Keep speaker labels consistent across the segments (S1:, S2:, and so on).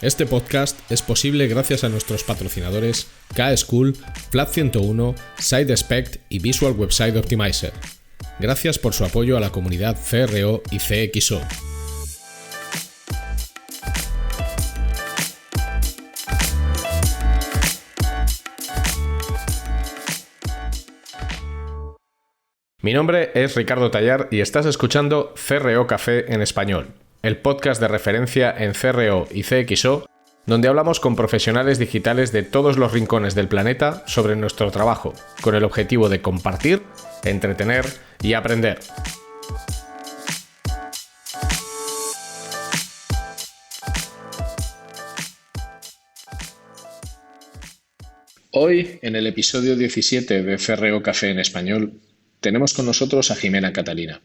S1: Este podcast es posible gracias a nuestros patrocinadores K-School, Flat 101, SideSpect y Visual Website Optimizer. Gracias por su apoyo a la comunidad CRO y CXO. Mi nombre es Ricardo Tallar y estás escuchando CRO Café en Español, el podcast de referencia en CRO y CXO, donde hablamos con profesionales digitales de todos los rincones del planeta sobre nuestro trabajo, con el objetivo de compartir, entretener y aprender. Hoy, en el episodio 17 de CRO Café en Español, tenemos con nosotros a Jimena Catalina,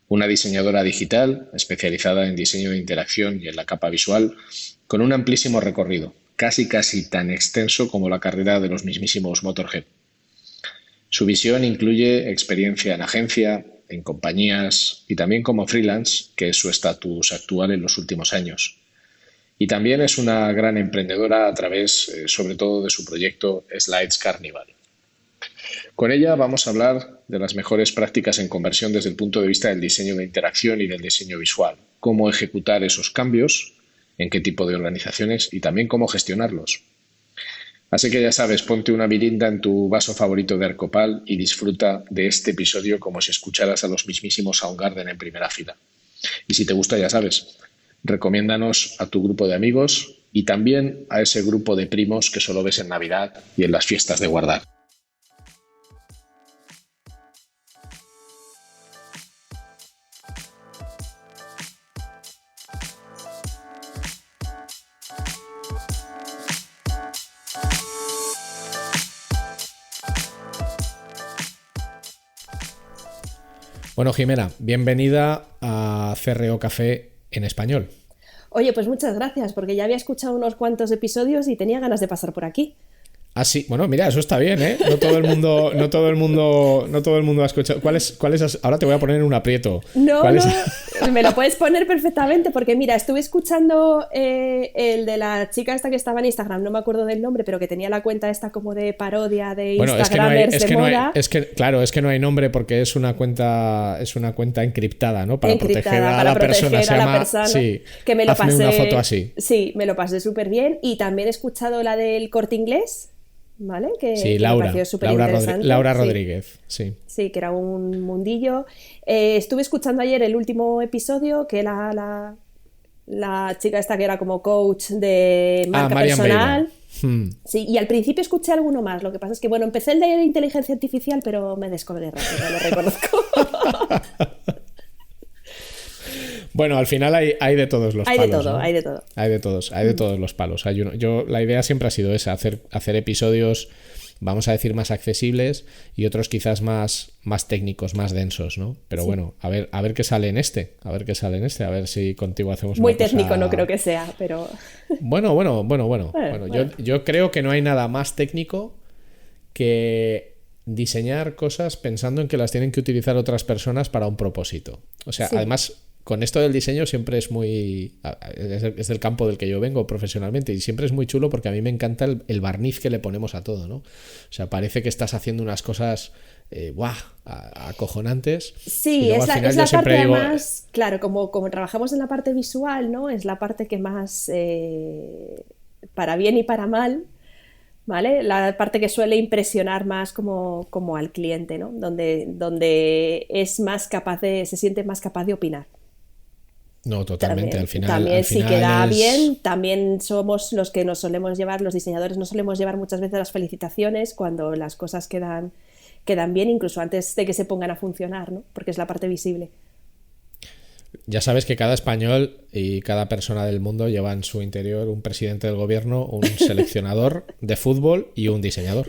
S1: una diseñadora digital especializada en diseño de interacción y en la capa visual, con un amplísimo recorrido, casi tan extenso como la carrera de los mismísimos Motorhead. Su visión incluye experiencia en agencia, en compañías y también como freelance, que es su estatus actual en los últimos años. Y también es una gran emprendedora a través, sobre todo, de su proyecto Slides Carnival. Con ella vamos a hablar de las mejores prácticas en conversión desde el punto de vista del diseño de interacción y del diseño visual, cómo ejecutar esos cambios, en qué tipo de organizaciones y también cómo gestionarlos. Así que ya sabes, ponte una mirinda en tu vaso favorito de Arcopal y disfruta de este episodio como si escucharas a los mismísimos Soundgarden en primera fila. Y si te gusta, ya sabes, recomiéndanos a tu grupo de amigos y también a ese grupo de primos que solo ves en Navidad y en las fiestas de guardar. Bueno, Jimena, bienvenida a CRO Café en Español.
S2: Oye, pues muchas gracias, porque ya había escuchado unos cuantos episodios y tenía ganas de pasar por aquí.
S1: Ah, sí, bueno, mira, eso está bien, ¿eh? No todo el mundo ha escuchado. ¿Cuáles ahora te voy a poner en un aprieto.
S2: No, me lo puedes poner perfectamente, porque mira, estuve escuchando el de la chica esta que estaba en Instagram, no me acuerdo del nombre, pero que tenía la cuenta esta como de parodia de Instagramers de moda.
S1: Es que no hay nombre porque es una cuenta encriptada, ¿no? Para proteger a la persona. Sí,
S2: que me lo
S1: hazme
S2: pasé,
S1: una foto así.
S2: Sí, me lo pasé súper bien. Y también he escuchado la del Corte Inglés, ¿vale?
S1: Sí,
S2: Laura
S1: Rodríguez, sí.
S2: Sí, que era un mundillo. Estuve escuchando ayer el último episodio, que la chica esta que era como coach de marca personal. Sí, y al principio escuché alguno más. Lo que pasa es que, bueno, empecé el de inteligencia artificial, pero me descolgué rápido, lo reconozco.
S1: Bueno, al final hay de todos los palos.
S2: Hay de todo.
S1: Hay de todos los palos. La idea siempre ha sido esa, hacer episodios, vamos a decir, más accesibles y otros quizás más técnicos, más densos, ¿no? Pero sí. Bueno, a ver qué sale en este. A ver si contigo hacemos
S2: muy
S1: una
S2: técnico
S1: cosa...
S2: no creo que sea, pero...
S1: Bueno. Yo creo que no hay nada más técnico que diseñar cosas pensando en que las tienen que utilizar otras personas para un propósito. O sea, sí. Además... Con esto del diseño siempre es del campo del que yo vengo profesionalmente y siempre es muy chulo porque a mí me encanta el barniz que le ponemos a todo, ¿no? O sea, parece que estás haciendo unas cosas acojonantes.
S2: Sí, es la parte además, claro, como trabajamos en la parte visual, ¿no? Es la parte que más, para bien y para mal, ¿vale? La parte que suele impresionar más como al cliente, ¿no? Donde es más se siente más capaz de opinar.
S1: No, totalmente.
S2: También si queda bien, también somos los que los diseñadores nos solemos llevar muchas veces las felicitaciones cuando las cosas quedan bien, incluso antes de que se pongan a funcionar, ¿no? Porque es la parte visible.
S1: Ya sabes que cada español y cada persona del mundo lleva en su interior un presidente del gobierno, un seleccionador de fútbol y un diseñador.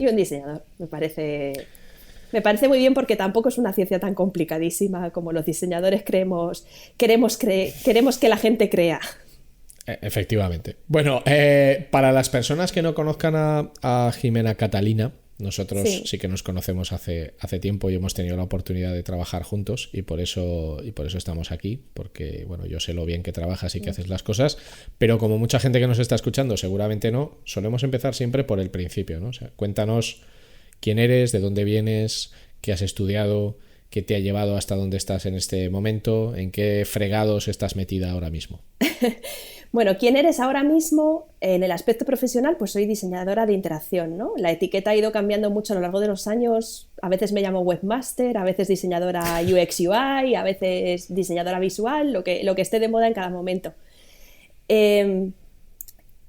S2: Me parece muy bien porque tampoco es una ciencia tan complicadísima como los diseñadores queremos que la gente crea.
S1: Efectivamente. Bueno, para las personas que no conozcan a Jimena Catalina, Nosotros sí que nos conocemos hace tiempo y hemos tenido la oportunidad de trabajar juntos y por eso estamos aquí, porque bueno, yo sé lo bien que trabajas y que haces las cosas, pero como mucha gente que nos está escuchando seguramente no, solemos empezar siempre por el principio, ¿no? O sea, cuéntanos quién eres, de dónde vienes, qué has estudiado, qué te ha llevado hasta donde estás en este momento, en qué fregados estás metida ahora mismo.
S2: Bueno, ¿quién eres ahora mismo? En el aspecto profesional, pues soy diseñadora de interacción, ¿no? La etiqueta ha ido cambiando mucho a lo largo de los años. A veces me llamo webmaster, a veces diseñadora UX UI, a veces diseñadora visual, lo que esté de moda en cada momento. He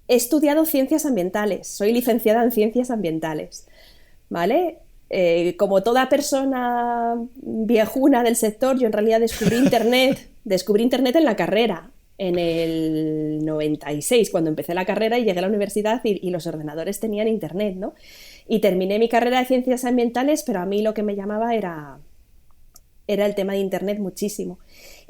S2: estudiado ciencias ambientales, soy licenciada en ciencias ambientales, ¿vale? Como toda persona viejuna del sector, yo en realidad descubrí Internet en la carrera. En el 96, cuando empecé la carrera y llegué a la universidad y los ordenadores tenían internet, ¿no? Y terminé mi carrera de ciencias ambientales, pero a mí lo que me llamaba era el tema de internet muchísimo.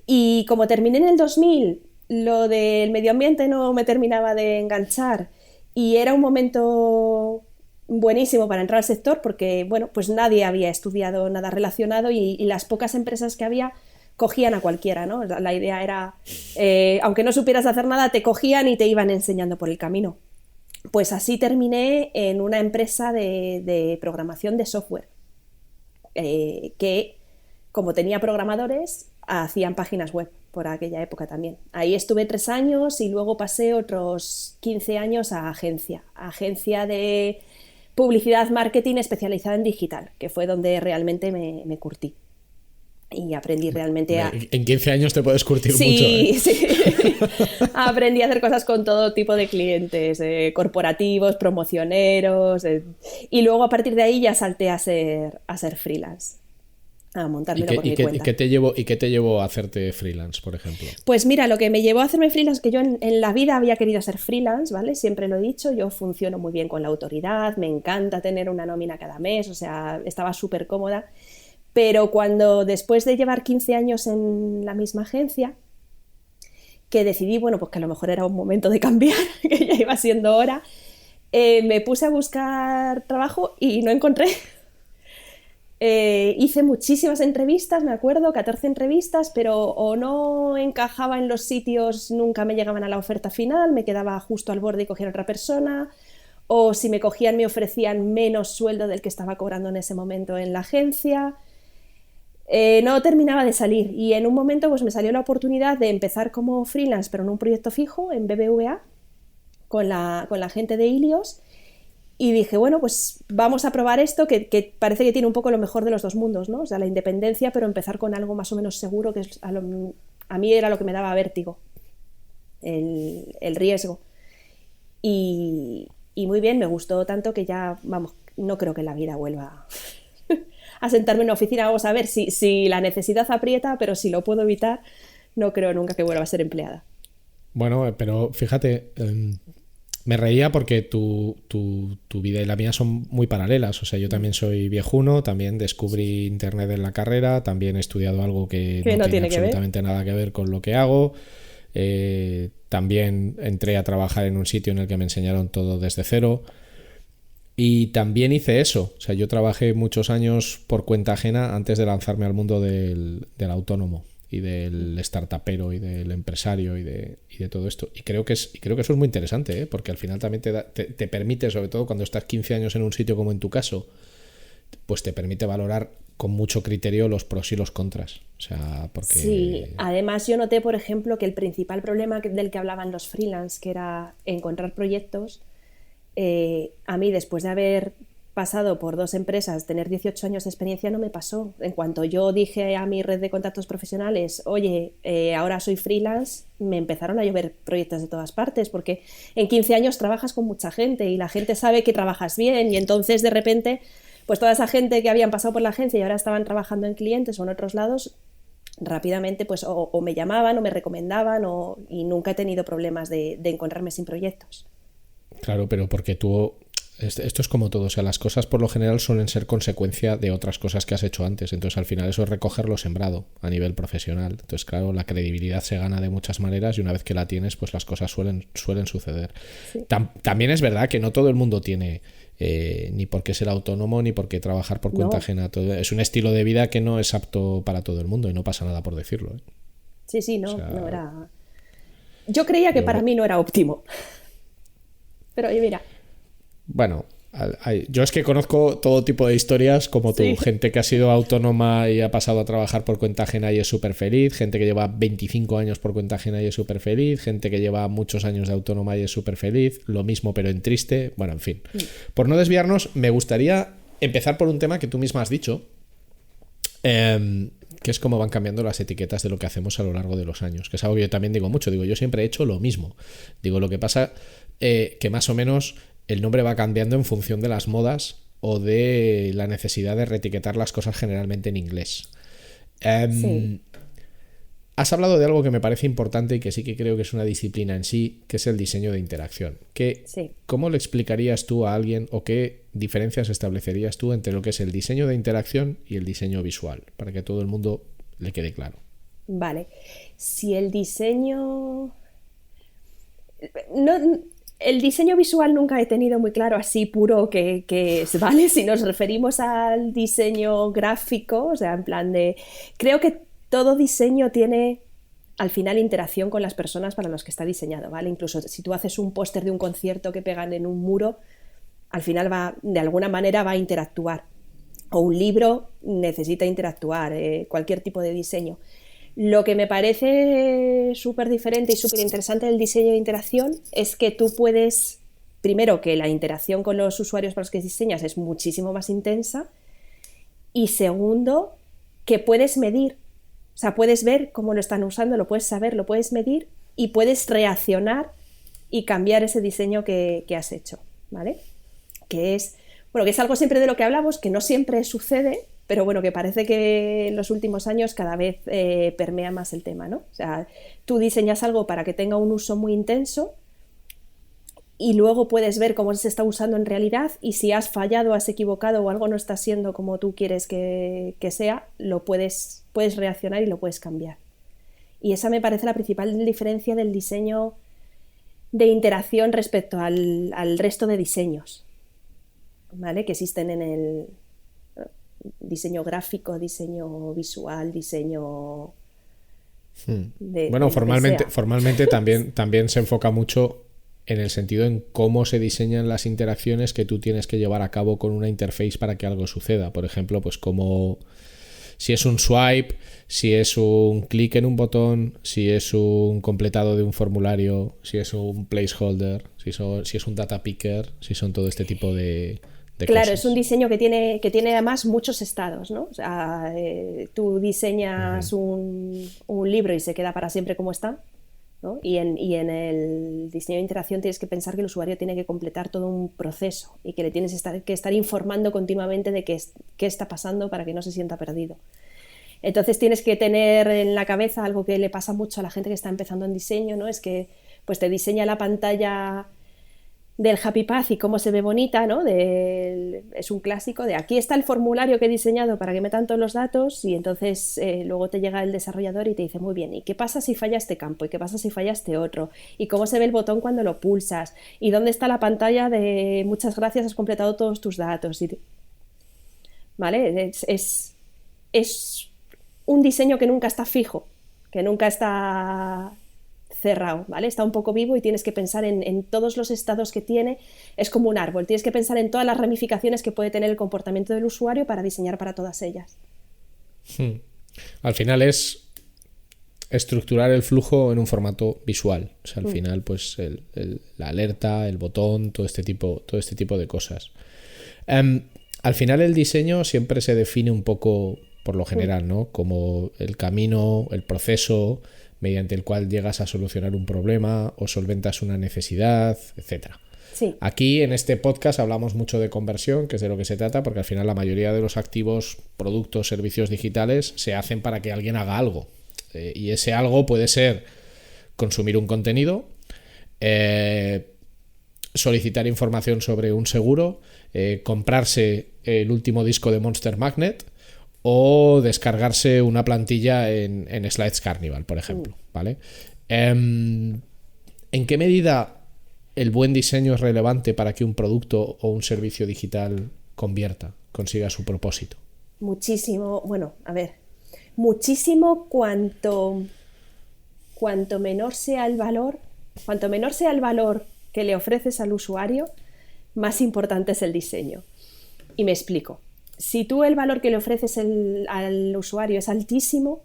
S2: Y como terminé en el 2000, lo del medio ambiente no me terminaba de enganchar y era un momento buenísimo para entrar al sector porque, bueno, pues nadie había estudiado nada relacionado y las pocas empresas que había cogían a cualquiera, ¿no? La idea era, aunque no supieras hacer nada, te cogían y te iban enseñando por el camino. Pues así terminé en una empresa de programación de software, que como tenía programadores, hacían páginas web por aquella época también. Ahí estuve 3 años y luego pasé otros 15 años a agencia de publicidad marketing especializada en digital, que fue donde realmente me curtí. Y aprendí realmente a...
S1: En 15 años te puedes curtir mucho, ¿eh?
S2: Sí. Aprendí a hacer cosas con todo tipo de clientes, corporativos, promocioneros, y luego a partir de ahí ya salté a ser freelance, a montármelo por mi cuenta.
S1: ¿Y qué te llevó a hacerte freelance, por ejemplo?
S2: Pues mira, lo que me llevó a hacerme freelance, que yo en la vida había querido ser freelance, ¿vale? Siempre lo he dicho, yo funciono muy bien con la autoridad, me encanta tener una nómina cada mes, o sea, estaba súper cómoda. Pero cuando después de llevar 15 años en la misma agencia, que decidí, bueno, pues que a lo mejor era un momento de cambiar, que ya iba siendo hora, me puse a buscar trabajo y no encontré. Hice muchísimas entrevistas, me acuerdo, 14 entrevistas, pero o no encajaba en los sitios, nunca me llegaban a la oferta final, me quedaba justo al borde y cogían otra persona, o si me cogían me ofrecían menos sueldo del que estaba cobrando en ese momento en la agencia. No terminaba de salir y en un momento pues me salió la oportunidad de empezar como freelance pero en un proyecto fijo en BBVA con la gente de Ilios y dije, bueno, pues vamos a probar esto que parece que tiene un poco lo mejor de los dos mundos, ¿no? O sea, la independencia pero empezar con algo más o menos seguro, que es a mí era lo que me daba vértigo, el riesgo. Y muy bien, me gustó tanto que ya, vamos, no creo que la vida vuelva a sentarme en una oficina. Vamos a ver si la necesidad aprieta, pero si lo puedo evitar, no creo nunca que vuelva a ser empleada.
S1: Bueno, pero fíjate, me reía porque tu vida y la mía son muy paralelas. O sea, yo también soy viejuno, también descubrí internet en la carrera, también he estudiado algo que no tiene absolutamente nada que ver con lo que hago. También entré a trabajar en un sitio en el que me enseñaron todo desde cero. Y también hice eso, o sea, yo trabajé muchos años por cuenta ajena antes de lanzarme al mundo del autónomo y del startupero y del empresario y de todo esto. Y creo que eso es muy interesante, ¿eh? Porque al final también te permite, sobre todo cuando estás 15 años en un sitio como en tu caso, pues te permite valorar con mucho criterio los pros y los contras. O sea, porque...
S2: Sí, además yo noté, por ejemplo, que el principal problema del que hablaban los freelance, que era encontrar proyectos, a mí después de haber pasado por 2 empresas, tener 18 años de experiencia no me pasó. En cuanto yo dije a mi red de contactos profesionales, oye, ahora soy freelance, me empezaron a llover proyectos de todas partes, porque en 15 años trabajas con mucha gente y la gente sabe que trabajas bien y entonces de repente, pues toda esa gente que habían pasado por la agencia y ahora estaban trabajando en clientes o en otros lados, rápidamente pues o me llamaban o me recomendaban y nunca he tenido problemas de encontrarme sin proyectos.
S1: Claro, pero porque esto es como todo, o sea, las cosas por lo general suelen ser consecuencia de otras cosas que has hecho antes, entonces al final eso es recoger lo sembrado a nivel profesional. Entonces claro, la credibilidad se gana de muchas maneras y una vez que la tienes, pues las cosas suelen suceder. Sí. También es verdad que no todo el mundo tiene
S3: ni por qué ser autónomo, ni por qué trabajar por cuenta
S2: No.
S3: ajena. Es un estilo de vida que no es apto para todo el mundo y no pasa nada por decirlo, ¿eh?
S2: Sí, no,
S3: O sea,
S2: no era... Yo creía que
S3: yo,
S2: para mí no era óptimo. Pero oye, mira,
S3: bueno, yo es que conozco todo tipo de historias como tú,
S2: sí,
S3: gente que ha sido autónoma y ha pasado a trabajar por cuenta ajena y es súper feliz, gente que lleva 25 años por cuenta ajena y es súper feliz, gente que lleva muchos años de autónoma y es súper feliz, lo mismo pero en triste, bueno, en fin. Por no desviarnos, me gustaría empezar por un tema que tú misma has dicho, que es cómo van cambiando las etiquetas de lo que hacemos a lo largo de los años, que es algo que yo también digo mucho, digo, yo siempre he hecho lo mismo, digo, lo que pasa que más o menos el nombre va cambiando en función de las modas o de la necesidad de reetiquetar las cosas generalmente en inglés.
S2: sí,
S3: Has hablado de algo que me parece importante y que sí que creo que es una disciplina en sí, que es el diseño de interacción.
S2: sí.
S3: ¿Cómo le explicarías tú a alguien o qué diferencias establecerías tú entre lo que es el diseño de interacción y el diseño visual? Para que a todo el mundo le quede claro.
S2: Vale. Si el diseño... No, el diseño visual nunca he tenido muy claro así puro que es, ¿vale? Si nos referimos al diseño gráfico, o sea, en plan de... Creo que todo diseño tiene al final interacción con las personas para los que está diseñado, ¿vale? Incluso si tú haces un póster de un concierto que pegan en un muro, al final va, de alguna manera va a interactuar. O un libro necesita interactuar, cualquier tipo de diseño. Lo que me parece súper diferente y súper interesante del diseño de interacción es que tú puedes, primero, que la interacción con los usuarios para los que diseñas es muchísimo más intensa y segundo, que puedes medir, o sea, puedes ver cómo lo están usando, lo puedes saber, lo puedes medir y puedes reaccionar y cambiar ese diseño que has hecho, ¿vale? Que es, bueno, que es algo siempre de lo que hablamos, que no siempre sucede, pero bueno, que parece que en los últimos años cada vez permea más el tema, ¿no? O sea, tú diseñas algo para que tenga un uso muy intenso y luego puedes ver cómo se está usando en realidad y si has fallado, has equivocado o algo no está siendo como tú quieres que sea, lo puedes reaccionar y lo puedes cambiar. Y esa me parece la principal diferencia del diseño de interacción respecto al resto de diseños, ¿vale? Que existen en el diseño gráfico, diseño visual, diseño
S3: Bueno,
S2: de lo que sea.
S3: formalmente también se enfoca mucho en el sentido en cómo se diseñan las interacciones que tú tienes que llevar a cabo con una interface para que algo suceda. Por ejemplo, pues como si es un swipe, si es un clic en un botón, si es un completado de un formulario, si es un placeholder, si es un data picker, si son todo este tipo de
S2: Claro,
S3: cosas.
S2: es un diseño que tiene además muchos estados, ¿no? O sea, tú diseñas un libro y se queda para siempre como está, ¿no? Y en el diseño de interacción tienes que pensar que el usuario tiene que completar todo un proceso y que le tienes que estar informando continuamente de qué está pasando para que no se sienta perdido. Entonces tienes que tener en la cabeza algo que le pasa mucho a la gente que está empezando en diseño, ¿no? Es que pues te diseña la pantalla del Happy Path y cómo se ve bonita, ¿no? Es un clásico de aquí está el formulario que he diseñado para que metan todos los datos y entonces luego te llega el desarrollador y te dice muy bien, ¿y qué pasa si falla este campo? ¿Y qué pasa si falla este otro? ¿Y cómo se ve el botón cuando lo pulsas? ¿Y dónde está la pantalla de muchas gracias, has completado todos tus datos? ¿Vale? Es un diseño que nunca está fijo, que nunca está cerrado, ¿vale? Está un poco vivo y tienes que pensar en todos los estados que tiene. Es como un árbol, tienes que pensar en todas las ramificaciones que puede tener el comportamiento del usuario para diseñar para todas ellas.
S3: Al final es estructurar el flujo en un formato visual. O sea, al final, pues la alerta, el botón, todo este tipo de cosas. Al final el diseño siempre se define un poco, por lo general, ¿no? Como el camino, el proceso mediante el cual llegas a solucionar un problema o solventas una necesidad, etcétera.
S2: Sí.
S3: Aquí en este podcast hablamos mucho de conversión, que es de lo que se trata, porque al final la mayoría de los activos, productos, servicios digitales se hacen para que alguien haga algo. Y ese algo puede ser consumir un contenido, solicitar información sobre un seguro, comprarse el último disco de Monster Magnet o descargarse una plantilla en Slides Carnival, por ejemplo, ¿vale? ¿En qué medida el buen diseño es relevante para que un producto o un servicio digital consiga su propósito?
S2: Muchísimo, bueno, a ver, muchísimo cuanto menor sea el valor, que le ofreces al usuario, más importante es el diseño. Y me explico. Si tú el valor que le ofreces al usuario es altísimo,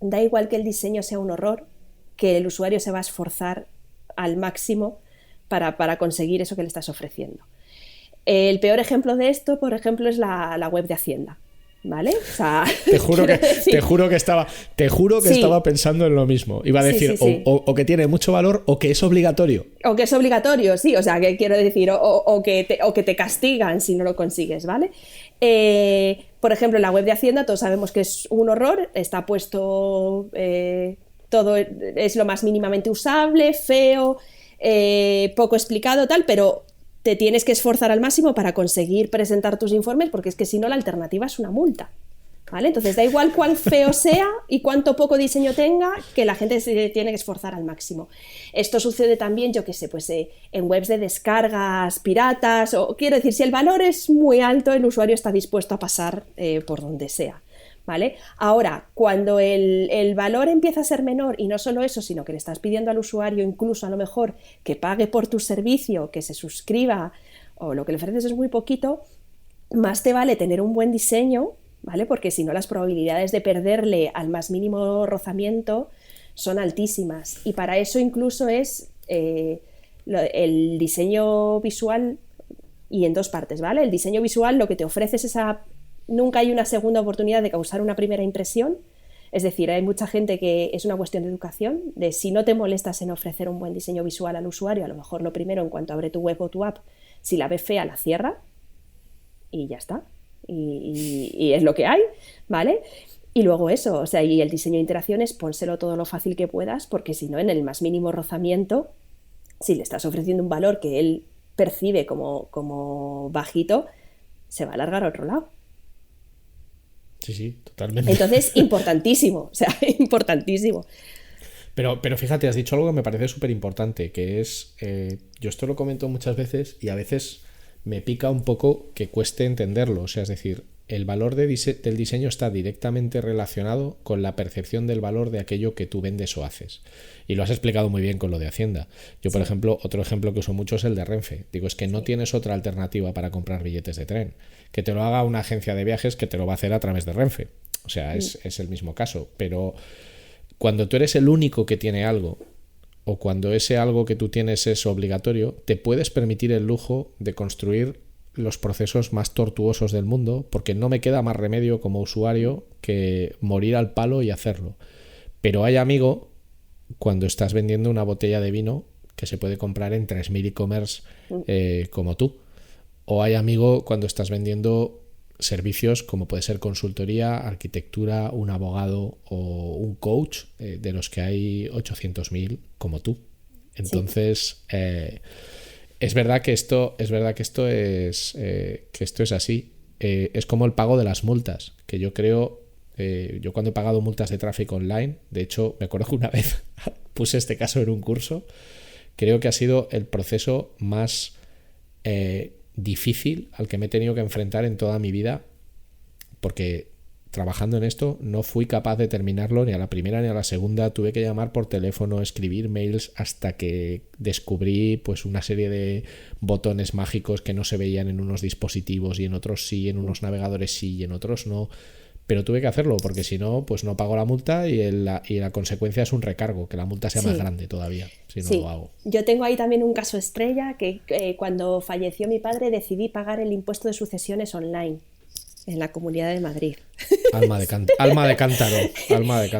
S2: da igual que el diseño sea un horror, que el usuario se va a esforzar al máximo para conseguir eso que le estás ofreciendo. El peor ejemplo de esto, por ejemplo, es la web de Hacienda. ¿Vale? O sea,
S3: te juro que estaba pensando en lo mismo. Iba a decir sí. O que tiene mucho valor o que es obligatorio.
S2: O que es obligatorio, sí. O sea, que quiero decir, o que te castigan si no lo consigues, ¿vale? Por ejemplo, en la web de Hacienda todos sabemos que es un horror. Está puesto... todo es lo más mínimamente usable, feo, poco explicado, tal, pero... te tienes que esforzar al máximo para conseguir presentar tus informes, porque es que si no la alternativa es una multa, ¿vale? Entonces da igual cuán feo sea y cuánto poco diseño tenga, que la gente se tiene que esforzar al máximo. Esto sucede también, yo qué sé, pues en webs de descargas piratas, o quiero decir, si el valor es muy alto, el usuario está dispuesto a pasar por donde sea, ¿vale? Ahora, cuando el valor empieza a ser menor, y no solo eso, sino que le estás pidiendo al usuario incluso a lo mejor que pague por tu servicio, que se suscriba, o lo que le ofreces es muy poquito, más te vale tener un buen diseño, ¿vale? Porque si no, las probabilidades de perderle al más mínimo rozamiento son altísimas. Y para eso incluso es el diseño visual, y en dos partes, ¿vale? El diseño visual lo que te ofrece es nunca hay una segunda oportunidad de causar una primera impresión, es decir, hay mucha gente que es una cuestión de educación, de si no te molestas en ofrecer un buen diseño visual al usuario, a lo mejor lo primero en cuanto abre tu web o tu app, si la ve fea la cierra y ya está, y es lo que hay, ¿vale? Y luego eso, o sea, y el diseño de interacciones, pónselo todo lo fácil que puedas, porque si no, en el más mínimo rozamiento, si le estás ofreciendo un valor que él percibe como bajito, se va a alargar a otro lado.
S3: Sí, totalmente.
S2: Entonces, importantísimo, o sea, importantísimo.
S3: Pero fíjate, has dicho algo que me parece súper importante, que es, yo esto lo comento muchas veces y a veces me pica un poco que cueste entenderlo, o sea, es decir, el valor del diseño está directamente relacionado con la percepción del valor de aquello que tú vendes o haces. Y lo has explicado muy bien con lo de Hacienda. Yo, por ejemplo, otro ejemplo que uso mucho es el de Renfe. Digo, es que no tienes otra alternativa para comprar billetes de tren. Que te lo haga una agencia de viajes que te lo va a hacer a través de Renfe. O sea, es el mismo caso. Pero cuando tú eres el único que tiene algo, o cuando ese algo que tú tienes es obligatorio, te puedes permitir el lujo de construir los procesos más tortuosos del mundo, porque no me queda más remedio como usuario que morir al palo y hacerlo. Pero hay, amigo, cuando estás vendiendo una botella de vino que se puede comprar en 3.000 e-commerce como tú. O hay, amigo, cuando estás vendiendo servicios como puede ser consultoría, arquitectura, un abogado o un coach, de los que hay 800.000 como tú. Entonces... sí. Es verdad que esto es así. Es como el pago de las multas, que yo creo, yo cuando he pagado multas de tráfico online, de hecho me acuerdo que una vez puse este caso en un curso, creo que ha sido el proceso más difícil al que me he tenido que enfrentar en toda mi vida, porque trabajando en esto no fui capaz de terminarlo ni a la primera ni a la segunda. Tuve que llamar por teléfono, escribir mails, hasta que descubrí pues una serie de botones mágicos que no se veían en unos dispositivos y en otros sí, en unos navegadores sí y en otros no. Pero tuve que hacerlo porque si no, pues no pago la multa y la consecuencia es un recargo, que la multa sea más grande todavía si no lo hago.
S2: Yo tengo ahí también un caso estrella que cuando falleció mi padre decidí pagar el impuesto de sucesiones online en la Comunidad de Madrid.
S3: Alma de cántaro.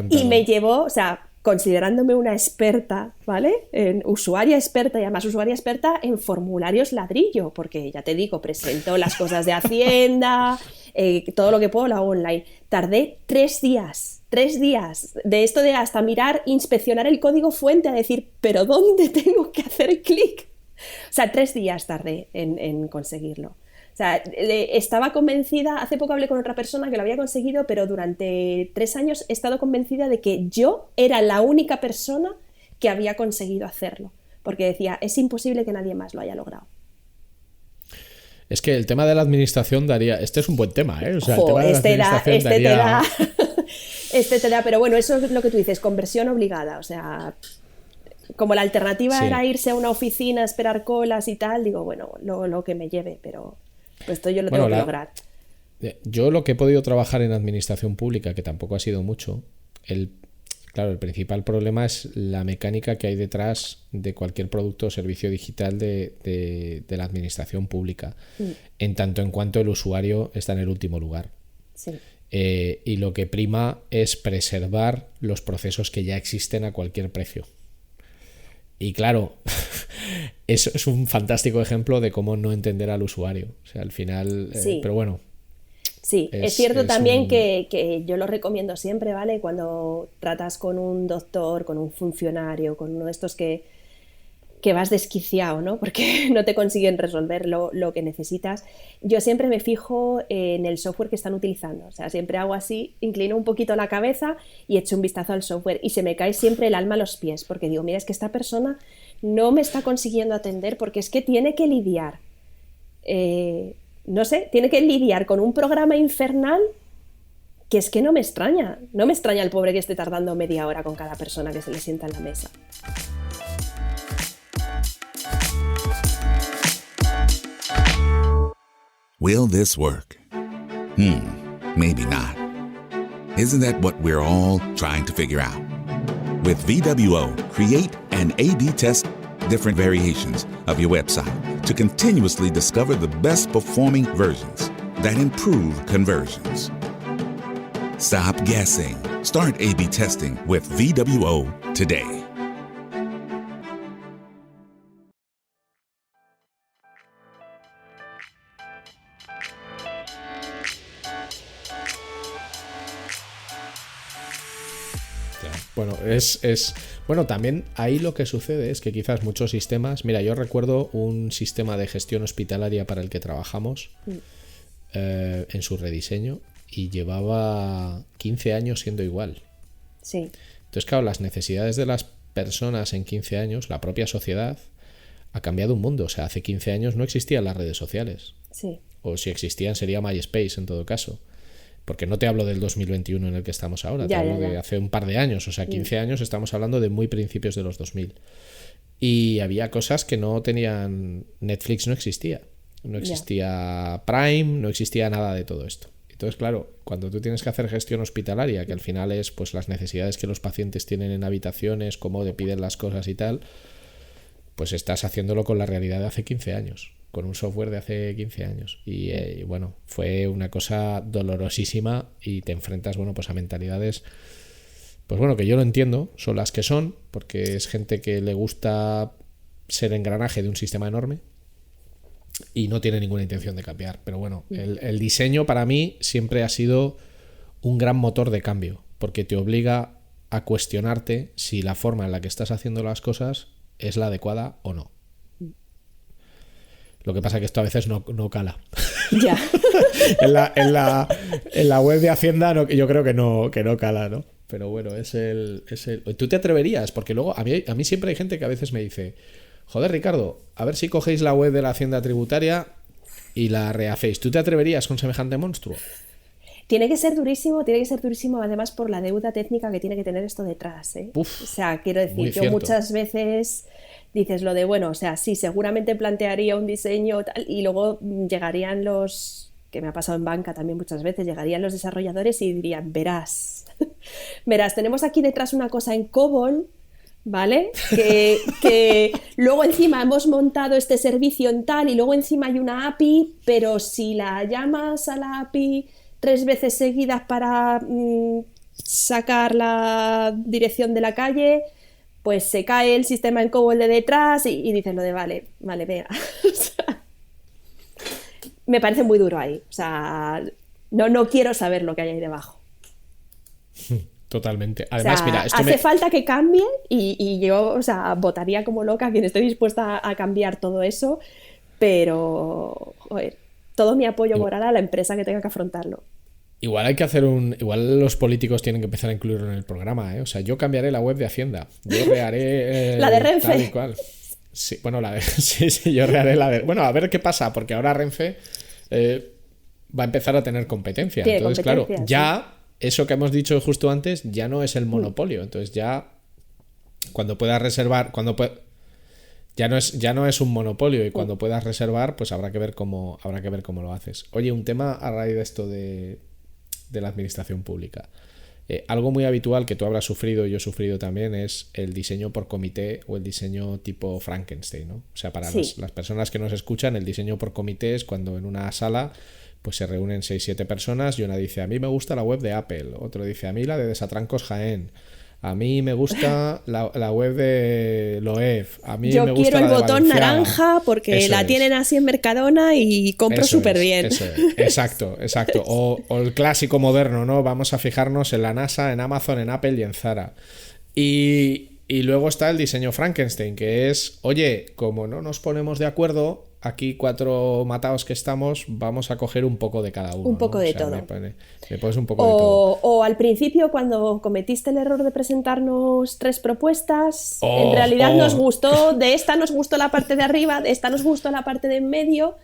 S2: Y me llevó, o sea, considerándome una experta, ¿vale? Usuaria experta, y además usuaria experta en formularios ladrillo, porque ya te digo, presento las cosas de Hacienda, todo lo que puedo lo hago online. Tardé 3 días, de esto de hasta mirar, inspeccionar el código fuente, a decir, ¿pero dónde tengo que hacer clic? O sea, 3 días tardé en conseguirlo. O sea, estaba convencida, hace poco hablé con otra persona que lo había conseguido, pero durante 3 años he estado convencida de que yo era la única persona que había conseguido hacerlo. porque decía, es imposible que nadie más lo haya logrado.
S3: Es que el tema de la administración daría... Este es un buen tema, ¿eh? O sea, el tema de la administración daría...
S2: Este te da, pero bueno, eso es lo que tú dices, conversión obligada, o sea, como la alternativa era irse a una oficina, esperar colas y tal, digo, bueno, lo que me lleve, pero pues esto yo lo tengo que lograr.
S3: Yo lo que he podido trabajar en administración pública, que tampoco ha sido mucho, claro, el principal problema es la mecánica que hay detrás de cualquier producto o servicio digital de la administración pública, en tanto en cuanto el usuario está en el último lugar.
S2: Sí.
S3: Y lo que prima es preservar los procesos que ya existen a cualquier precio. Y claro, eso es un fantástico ejemplo de cómo no entender al usuario. O sea, al final,
S2: sí.
S3: Pero bueno.
S2: Sí, es cierto también que yo lo recomiendo siempre, ¿vale? Cuando tratas con un doctor, con un funcionario, con uno de estos que vas desquiciado, ¿no? Porque no te consiguen resolver lo que necesitas. Yo siempre me fijo en el software que están utilizando. O sea, siempre hago así, inclino un poquito la cabeza y echo un vistazo al software. Y se me cae siempre el alma a los pies, porque digo, mira, es que esta persona no me está consiguiendo atender porque es que tiene que lidiar. No sé, tiene que lidiar con un programa infernal que es que no me extraña. No me extraña el pobre que esté tardando media hora con cada persona que se le sienta en la mesa.
S4: Will this work? Maybe not. Isn't that what we're all trying to figure out? With VWO, create and A/B test different variations of your website to continuously discover the best performing versions that improve conversions. Stop guessing. Start A/B testing with VWO today.
S3: Bueno, bueno, también ahí lo que sucede es que quizás muchos sistemas... Mira, yo recuerdo un sistema de gestión hospitalaria para el que trabajamos en su rediseño y llevaba 15 años siendo igual.
S2: Sí.
S3: Entonces, claro, las necesidades de las personas en 15 años, la propia sociedad ha cambiado un mundo. O sea, hace 15 años no existían las redes sociales.
S2: Sí.
S3: O si existían sería MySpace en todo caso. Porque no te hablo del 2021 en el que estamos ahora, te hablo de hace un par de años, o sea, 15 años estamos hablando de muy principios de los 2000. Y había cosas que no tenían... Netflix no existía Prime, no existía nada de todo esto. Entonces, claro, cuando tú tienes que hacer gestión hospitalaria, que al final es pues las necesidades que los pacientes tienen en habitaciones, cómo te piden las cosas y tal, pues estás haciéndolo con la realidad de hace 15 años. Con un software de hace 15 años y bueno, fue una cosa dolorosísima y te enfrentas, bueno, pues a mentalidades, pues bueno, que yo lo entiendo, son las que son, porque es gente que le gusta ser engranaje de un sistema enorme y no tiene ninguna intención de cambiar, pero bueno, el diseño para mí siempre ha sido un gran motor de cambio, porque te obliga a cuestionarte si la forma en la que estás haciendo las cosas es la adecuada o no. Lo que pasa es que esto a veces no cala.
S2: Ya.
S3: en la web de Hacienda yo creo que no cala, ¿no? Pero bueno, es el... ¿Tú te atreverías? Porque luego a mí siempre hay gente que a veces me dice, joder, Ricardo, a ver si cogéis la web de la Hacienda Tributaria y la rehacéis. ¿Tú te atreverías con semejante monstruo?
S2: Tiene que ser durísimo además por la deuda técnica que tiene que tener esto detrás, ¿eh?
S3: Uf,
S2: o sea, quiero decir, yo muchas veces... Dices lo de, bueno, o sea, sí, seguramente plantearía un diseño tal, y luego llegarían los, que me ha pasado en banca también muchas veces, llegarían los desarrolladores y dirían, verás, tenemos aquí detrás una cosa en COBOL, ¿vale? Que luego encima hemos montado este servicio en tal y luego encima hay una API, pero si la llamas a la API 3 veces seguidas para sacar la dirección de la calle... pues se cae el sistema en COBOL de detrás y dices lo de vale, venga. O sea, me parece muy duro ahí. O sea, no quiero saber lo que hay ahí debajo.
S3: Totalmente. Además,
S2: o sea,
S3: mira, esto
S2: hace falta que cambie y yo, o sea, votaría como loca a quien esté dispuesta a cambiar todo eso, pero, joder, todo mi apoyo moral a la empresa que tenga que afrontarlo.
S3: Igual hay que hacer igual los políticos tienen que empezar a incluirlo en el programa, ¿eh? O sea, yo cambiaré la web de Hacienda. Yo reharé
S2: la de Renfe.
S3: Tal y cual. Sí, bueno, sí, yo haré la de... Bueno, a ver qué pasa, porque ahora Renfe va a empezar a tener competencia. Entonces, claro, ya eso que hemos dicho justo antes ya no es el monopolio. Entonces ya cuando puedas reservar, ya no es un monopolio, y cuando puedas reservar, pues habrá que ver cómo lo haces. Oye, un tema a raíz de esto de la administración pública. Algo muy habitual que tú habrás sufrido y yo he sufrido también es el diseño por comité o el diseño tipo Frankenstein, ¿no? O sea, para las personas que nos escuchan, el diseño por comité es cuando en una sala pues se reúnen 6-7 personas y una dice: a mí me gusta la web de Apple, otro dice: a mí la de Desatrancos Jaén, a mí me gusta la web de Loef, a mí
S2: yo
S3: me gusta
S2: quiero el
S3: la de
S2: botón
S3: Valenciaga.
S2: naranja porque
S3: Eso
S2: la tienen así en Mercadona y compro súper bien.
S3: Exacto. O el clásico moderno, ¿no? Vamos a fijarnos en la NASA, en Amazon, en Apple y en Zara. Y luego está el diseño Frankenstein, que es: oye, como no nos ponemos de acuerdo, aquí 4 mataos que estamos, vamos a coger un poco de cada uno.
S2: Un poco de todo.
S3: Me pones un poco de todo.
S2: O al principio, cuando cometiste el error de presentarnos 3 propuestas, en realidad nos gustó, de esta nos gustó la parte de arriba, de esta nos gustó la parte de en medio,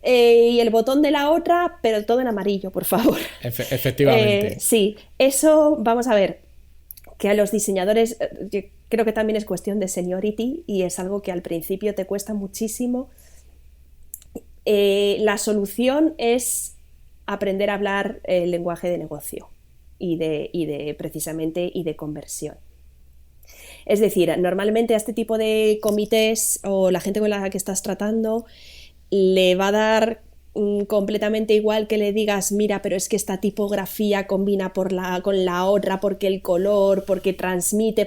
S2: y el botón de la otra, pero todo en amarillo, por favor.
S3: Efectivamente.
S2: Sí, eso, vamos a ver, que a los diseñadores, yo creo que también es cuestión de seniority y es algo que al principio te cuesta muchísimo. La solución es aprender a hablar el lenguaje de negocio y de precisamente y de conversión. Es decir, normalmente a este tipo de comités o la gente con la que estás tratando le va a dar completamente igual que le digas: mira, pero es que esta tipografía combina con la otra, porque el color, porque transmite,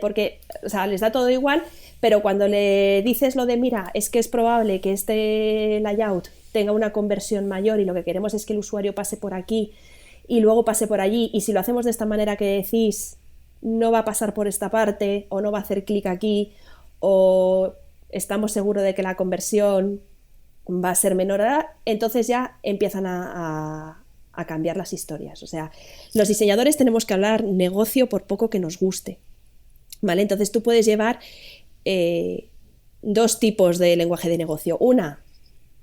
S2: o sea, les da todo igual, pero cuando le dices lo de: mira, es que es probable que este layout tenga una conversión mayor y lo que queremos es que el usuario pase por aquí y luego pase por allí, y si lo hacemos de esta manera que decís, no va a pasar por esta parte, o no va a hacer clic aquí, o estamos seguros de que la conversión va a ser menor, entonces ya empiezan a cambiar las historias. O sea, los diseñadores tenemos que hablar negocio por poco que nos guste, ¿vale? Entonces tú puedes llevar 2 tipos de lenguaje de negocio. Una: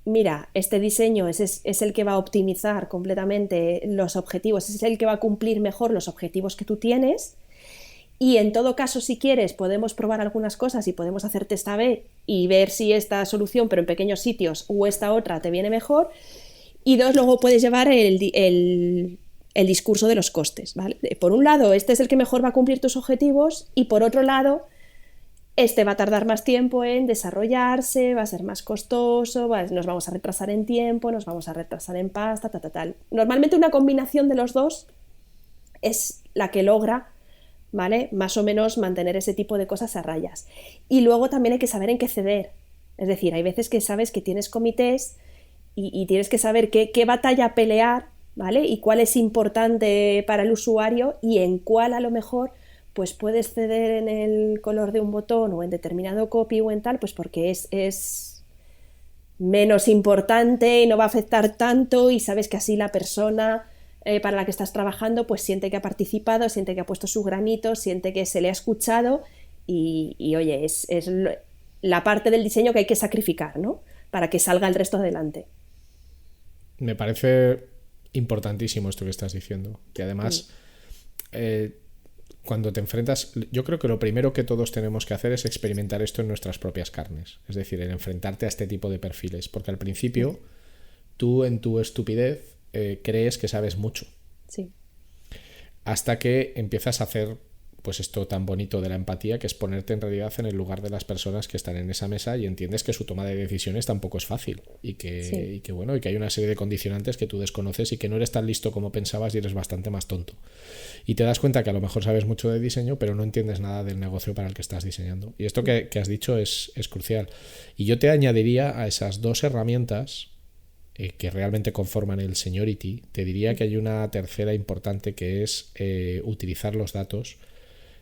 S2: mira, este diseño es el que va a optimizar completamente los objetivos, es el que va a cumplir mejor los objetivos que tú tienes, y en todo caso, si quieres, podemos probar algunas cosas y podemos hacer test A/B y ver si esta solución, pero en pequeños sitios, o esta otra te viene mejor. Y 2, luego puedes llevar el discurso de los costes, ¿vale? Por un lado, este es el que mejor va a cumplir tus objetivos, y por otro lado, este va a tardar más tiempo en desarrollarse, va a ser más costoso, nos vamos a retrasar en tiempo, nos vamos a retrasar en pasta, tal. Normalmente una combinación de los 2 es la que logra, ¿vale?, más o menos mantener ese tipo de cosas a rayas. Y luego también hay que saber en qué ceder. Es decir, hay veces que sabes que tienes comités y tienes que saber qué batalla pelear, ¿vale?, y cuál es importante para el usuario, y en cuál a lo mejor pues puedes ceder en el color de un botón o en determinado copy o en tal, pues porque es menos importante y no va a afectar tanto, y sabes que así la persona para la que estás trabajando pues siente que ha participado, siente que ha puesto su granito, siente que se le ha escuchado, y oye, es la parte del diseño que hay que sacrificar, ¿no?, para que salga el resto adelante.
S3: Me parece importantísimo esto que estás diciendo, que además cuando te enfrentas, yo creo que lo primero que todos tenemos que hacer es experimentar esto en nuestras propias carnes, es decir, en enfrentarte a este tipo de perfiles, porque al principio tú en tu estupidez crees que sabes mucho,
S2: sí,
S3: hasta que empiezas a hacer pues esto tan bonito de la empatía, que es ponerte en realidad en el lugar de las personas que están en esa mesa, y entiendes que su toma de decisiones tampoco es fácil, y que bueno, y que hay una serie de condicionantes que tú desconoces y que no eres tan listo como pensabas y eres bastante más tonto, y te das cuenta que a lo mejor sabes mucho de diseño pero no entiendes nada del negocio para el que estás diseñando. Y esto que has dicho es crucial, y yo te añadiría a esas 2 herramientas que realmente conforman el seniority, te diría que hay una tercera importante, que es utilizar los datos,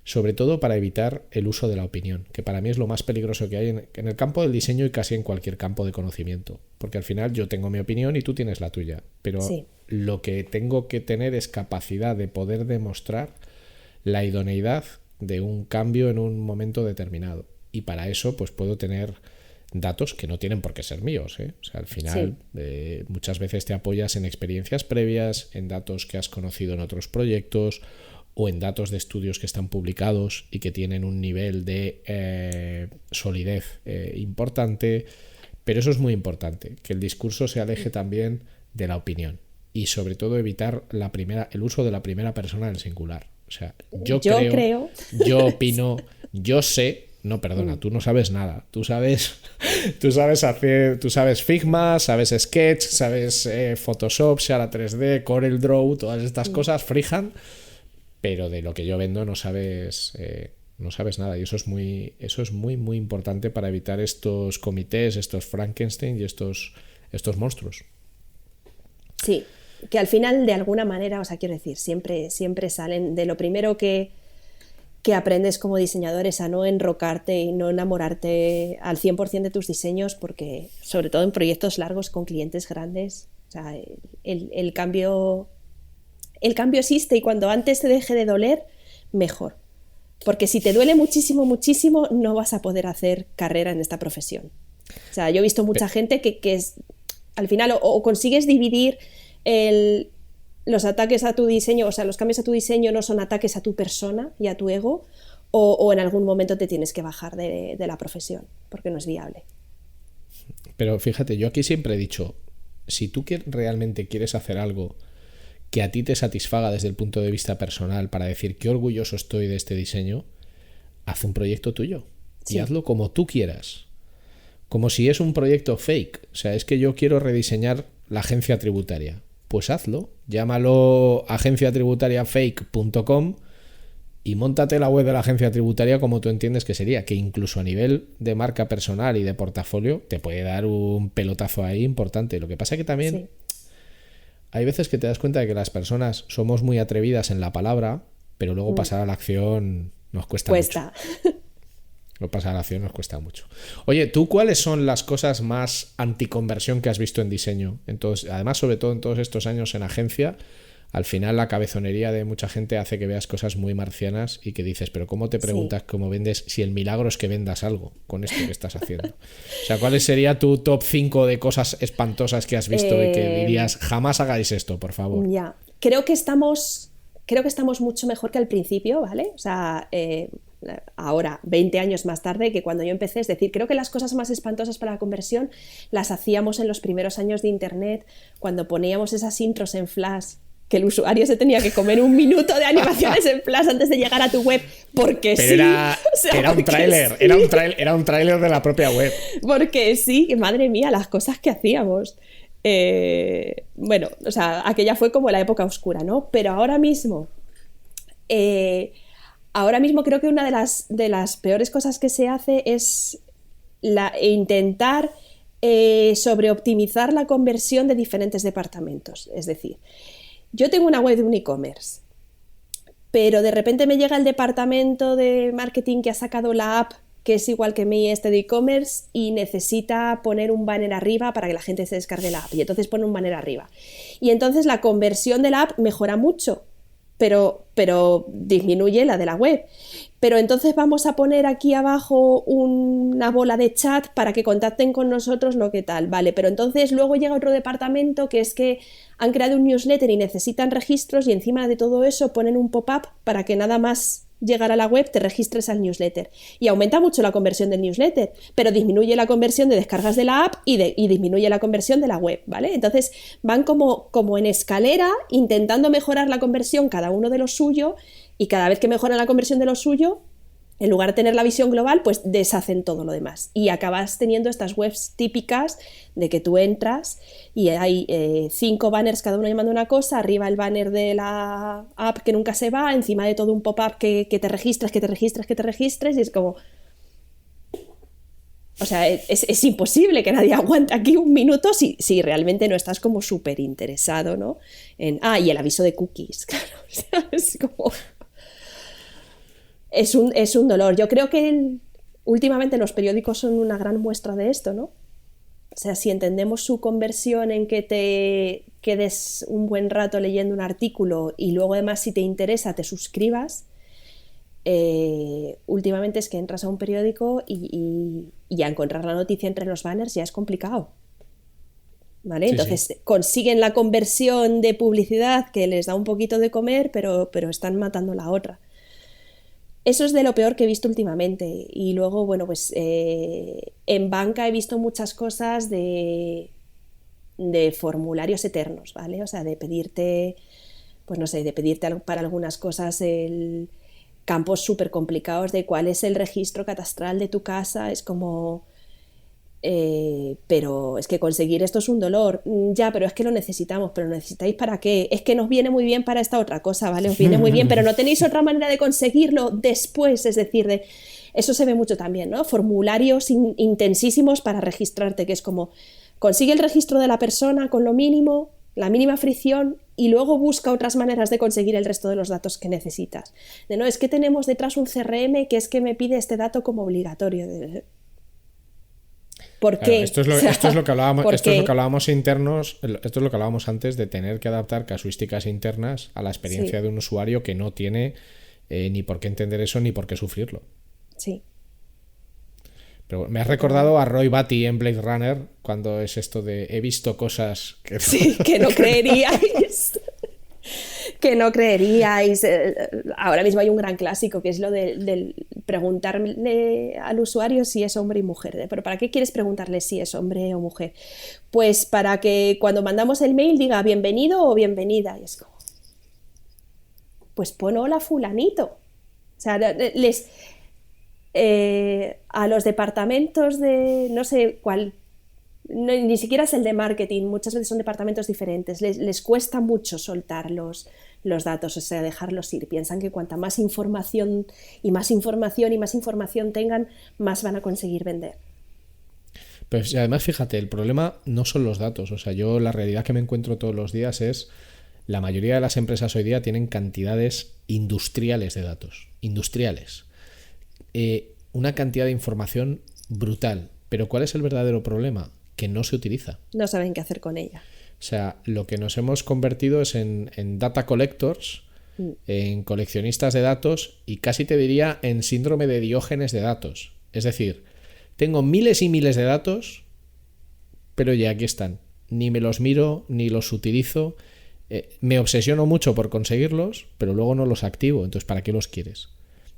S3: sobre todo para evitar el uso de la opinión, que para mí es lo más peligroso que hay en el campo del diseño y casi en cualquier campo de conocimiento, porque al final yo tengo mi opinión y tú tienes la tuya, pero lo que tengo que tener es capacidad de poder demostrar la idoneidad de un cambio en un momento determinado, y para eso pues puedo tener datos que no tienen por qué ser míos, ¿eh? O sea, al final muchas veces te apoyas en experiencias previas, en datos que has conocido en otros proyectos o en datos de estudios que están publicados y que tienen un nivel de solidez importante, pero eso es muy importante, que el discurso se aleje también de la opinión y sobre todo evitar el uso de la primera persona en singular. O sea, yo creo, yo opino, yo sé. No, perdona, tú no sabes nada. Tú sabes Figma, sabes Sketch, sabes Photoshop, Shara 3D, Corel Draw, todas estas cosas, Freehand, pero de lo que yo vendo no sabes nada. Y eso es muy, muy importante para evitar estos comités, estos Frankenstein y estos monstruos.
S2: Sí, que al final de alguna manera, o sea, quiero decir, siempre salen de lo primero que aprendes como diseñador es a no enrocarte y no enamorarte al 100% de tus diseños, porque sobre todo en proyectos largos con clientes grandes, o sea, el cambio existe, y cuando antes te deje de doler, mejor. Porque si te duele muchísimo, muchísimo, no vas a poder hacer carrera en esta profesión. O sea, yo he visto mucha gente que es, al final o consigues dividir los ataques a tu diseño, o sea, los cambios a tu diseño no son ataques a tu persona y a tu ego, o en algún momento te tienes que bajar de la profesión, porque no es viable.
S3: Pero fíjate, yo aquí siempre he dicho, si tú realmente quieres hacer algo que a ti te satisfaga desde el punto de vista personal para decir qué orgulloso estoy de este diseño, haz un proyecto tuyo y hazlo como tú quieras. Como si es un proyecto fake. O sea, es que yo quiero rediseñar la agencia tributaria. Pues hazlo, llámalo agenciatributariafake.com y móntate la web de la agencia tributaria como tú entiendes que sería, que incluso a nivel de marca personal y de portafolio te puede dar un pelotazo ahí importante. Lo que pasa es que también hay veces que te das cuenta de que las personas somos muy atrevidas en la palabra, pero luego pasar a la acción nos cuesta mucho. Lo pasar a la acción nos cuesta mucho. Oye, ¿tú cuáles son las cosas más anticonversión que has visto en diseño? Entonces, además, sobre todo en todos estos años en agencia, al final la cabezonería de mucha gente hace que veas cosas muy marcianas y que dices, pero ¿cómo te preguntas cómo vendes si el milagro es que vendas algo con esto que estás haciendo? O sea, ¿cuál sería tu top 5 de cosas espantosas que has visto y que dirías, jamás hagáis esto, por favor?
S2: Ya, creo que estamos mucho mejor que al principio, ¿vale? O sea, ahora, 20 años más tarde que cuando yo empecé, es decir, creo que las cosas más espantosas para la conversión las hacíamos en los primeros años de Internet, cuando poníamos esas intros en Flash, que el usuario se tenía que comer 1 minuto de animaciones en Flash antes de llegar a tu web, porque pero sí.
S3: Era un tráiler, sí. Era un tráiler de la propia web.
S2: Porque sí, madre mía, las cosas que hacíamos. Bueno, o sea, aquella fue como la época oscura, ¿no? Pero ahora mismo creo que una de las peores cosas que se hace es intentar sobreoptimizar la conversión de diferentes departamentos. Es decir, yo tengo una web de un e-commerce, pero de repente me llega el departamento de marketing que ha sacado la app, que es igual que mi de e-commerce, y necesita poner un banner arriba para que la gente se descargue la app, y entonces pone un banner arriba. Y entonces la conversión de la app mejora mucho, pero disminuye la de la web. Pero entonces vamos a poner aquí abajo una bola de chat para que contacten con nosotros lo que tal, vale, pero entonces luego llega otro departamento que es que han creado un newsletter y necesitan registros, y encima de todo eso ponen un pop-up para que nada más llegar a la web te registres al newsletter, y aumenta mucho la conversión del newsletter, pero disminuye la conversión de descargas de la app y disminuye la conversión de la web, ¿vale? Entonces van como en escalera intentando mejorar la conversión cada uno de lo suyo, y cada vez que mejoran la conversión de lo suyo, en lugar de tener la visión global, pues deshacen todo lo demás, y acabas teniendo estas webs típicas de que tú entras y hay 5 banners cada uno llamando una cosa, arriba el banner de la app que nunca se va, encima de todo un pop-up que te registras, y es como... O sea, es imposible que nadie aguante aquí 1 minuto si realmente no estás como súper interesado, ¿no? Y el aviso de cookies, claro, o sea, es como... Es un dolor. Yo creo que últimamente los periódicos son una gran muestra de esto, ¿no? O sea, si entendemos su conversión en que te quedes un buen rato leyendo un artículo y luego además si te interesa te suscribas, últimamente es que entras a un periódico y ya encontrar la noticia entre los banners ya es complicado. ¿Vale?
S3: Sí,
S2: Entonces
S3: sí.
S2: consiguen la conversión de publicidad que les da un poquito de comer, pero están matando la otra. Eso es de lo peor que he visto últimamente. Y luego, bueno, pues en banca he visto muchas cosas de formularios eternos, ¿vale? O sea, de pedirte, pues no sé, de pedirte para algunas cosas campos súper complicados de cuál es el registro catastral de tu casa. Es como... pero es que conseguir esto es un dolor. Ya, pero es que lo necesitamos. ¿Pero lo necesitáis para qué? Es que nos viene muy bien para esta otra cosa, ¿vale? Os viene muy bien, pero no tenéis otra manera de conseguirlo después. Es decir, eso se ve mucho también, ¿no? Formularios intensísimos para registrarte, que es como consigue el registro de la persona con lo mínimo, la mínima fricción, y luego busca otras maneras de conseguir el resto de los datos que necesitas. No, es que tenemos detrás un CRM que es que me pide este dato como obligatorio. ¿Por qué?
S3: Claro, esto es lo que hablábamos, esto es lo que hablábamos esto es lo que hablábamos antes de tener que adaptar casuísticas internas a la experiencia de un usuario que no tiene ni por qué entender eso ni por qué sufrirlo.
S2: Sí.
S3: Pero me has recordado a Roy Batty en Blade Runner cuando es esto de he visto cosas que...
S2: Sí, que no creeríais. Que no creeríais. Ahora mismo hay un gran clásico que es lo de preguntarle al usuario si es hombre y mujer. ¿Pero para qué quieres preguntarle si es hombre o mujer? Pues para que cuando mandamos el mail diga bienvenido o bienvenida. Y es como, pues pon hola fulanito. O sea, a los departamentos de no sé cuál, no, ni siquiera es el de marketing, muchas veces son departamentos diferentes, les cuesta mucho soltar los datos, o sea, dejarlos ir. Piensan que cuanta más información y más información y más información tengan, más van a conseguir vender.
S3: Pero además, fíjate, el problema no son los datos. O sea, yo la realidad que me encuentro todos los días es la mayoría de las empresas hoy día tienen cantidades industriales de datos. Industriales. Una cantidad de información brutal. Pero ¿cuál es el verdadero problema? Que no se utiliza.
S2: No saben qué hacer con ella.
S3: O sea, lo que nos hemos convertido es en data collectors, en coleccionistas de datos y casi te diría en síndrome de Diógenes de datos. Es decir, tengo miles y miles de datos, pero ya aquí están. Ni me los miro, ni los utilizo. Me obsesiono mucho por conseguirlos, pero luego no los activo. Entonces, ¿para qué los quieres?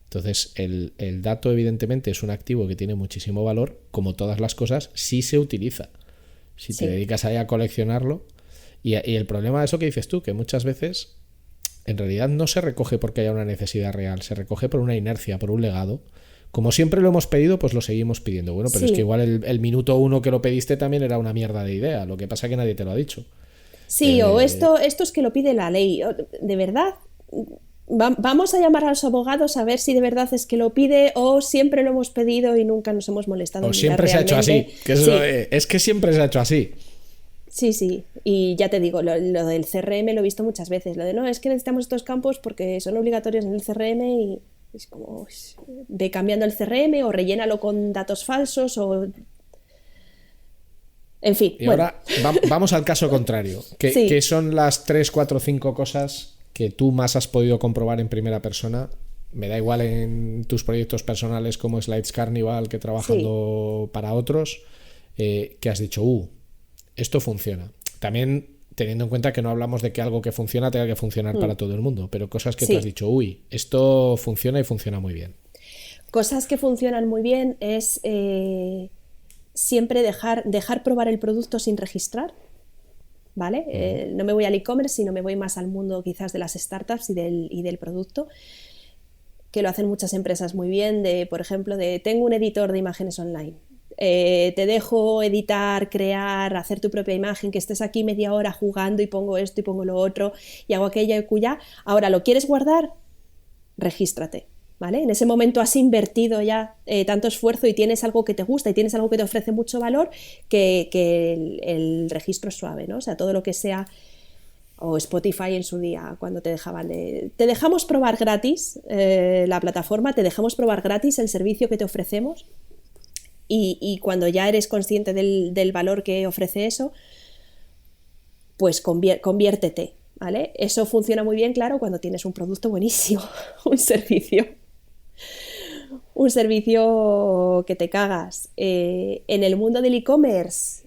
S3: Entonces, el dato evidentemente es un activo que tiene muchísimo valor, como todas las cosas, si se utiliza. Si te dedicas ahí a coleccionarlo. Y el problema de eso que dices tú, que muchas veces en realidad no se recoge porque haya una necesidad real, se recoge por una inercia, por un legado. Como siempre lo hemos pedido, pues lo seguimos pidiendo. Bueno, pero es que igual el minuto 1 que lo pediste también era una mierda de idea, lo que pasa es que nadie te lo ha dicho.
S2: Sí, o esto es que lo pide la ley. ¿De verdad? Vamos a llamar a los abogados a ver si de verdad es que lo pide o siempre lo hemos pedido y nunca nos hemos molestado.
S3: O siempre se ha hecho así. Que es que siempre se ha hecho así.
S2: Sí, sí. Y ya te digo, lo del CRM lo he visto muchas veces. Lo de no, es que necesitamos estos campos porque son obligatorios en el CRM y es como, ve cambiando el CRM o rellénalo con datos falsos o... En fin.
S3: Y ahora vamos al caso contrario. ¿Qué son las 3, 4, 5 cosas que tú más has podido comprobar en primera persona? Me da igual en tus proyectos personales como Slides Carnival que trabajando para otros, que has dicho, esto funciona. También teniendo en cuenta que no hablamos de que algo que funciona tenga que funcionar para todo el mundo, pero cosas que tú has dicho, esto funciona y funciona muy bien.
S2: Cosas que funcionan muy bien es siempre dejar probar el producto sin registrar. ¿Vale? No me voy al e-commerce, sino me voy más al mundo quizás de las startups y del producto, que lo hacen muchas empresas muy bien, por ejemplo, tengo un editor de imágenes online, te dejo editar, crear, hacer tu propia imagen, que estés aquí media hora jugando y pongo esto y pongo lo otro y hago aquello y cuya. Ahora, ¿lo quieres guardar? Regístrate. ¿Vale? En ese momento has invertido ya tanto esfuerzo y tienes algo que te gusta y tienes algo que te ofrece mucho valor que el registro es suave, ¿no? O sea, todo lo que sea, o Spotify en su día, cuando te dejaban te dejamos probar gratis la plataforma, te dejamos probar gratis el servicio que te ofrecemos y cuando ya eres consciente del valor que ofrece eso, pues conviértete, ¿vale? Eso funciona muy bien, claro, cuando tienes un producto buenísimo, un servicio. un servicio que te cagas. En el mundo del e-commerce,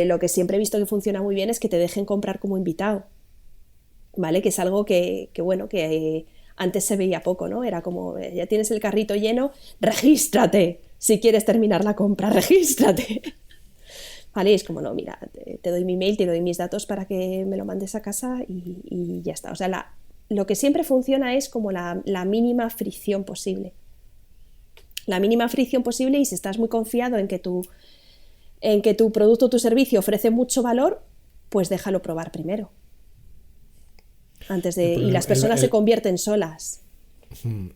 S2: lo que siempre he visto que funciona muy bien es que te dejen comprar como invitado, ¿vale? Que es algo que antes se veía poco, ¿no? Era como, ya tienes el carrito lleno, regístrate. Si quieres terminar la compra, regístrate. ¿Vale? Y es como, no, mira, te doy mi mail, te doy mis datos para que me lo mandes a casa y ya está. O sea, lo que siempre funciona es como la mínima fricción posible. La mínima fricción posible, y si estás muy confiado en que tu producto o tu servicio ofrece mucho valor, pues déjalo probar primero. Y las personas se convierten solas.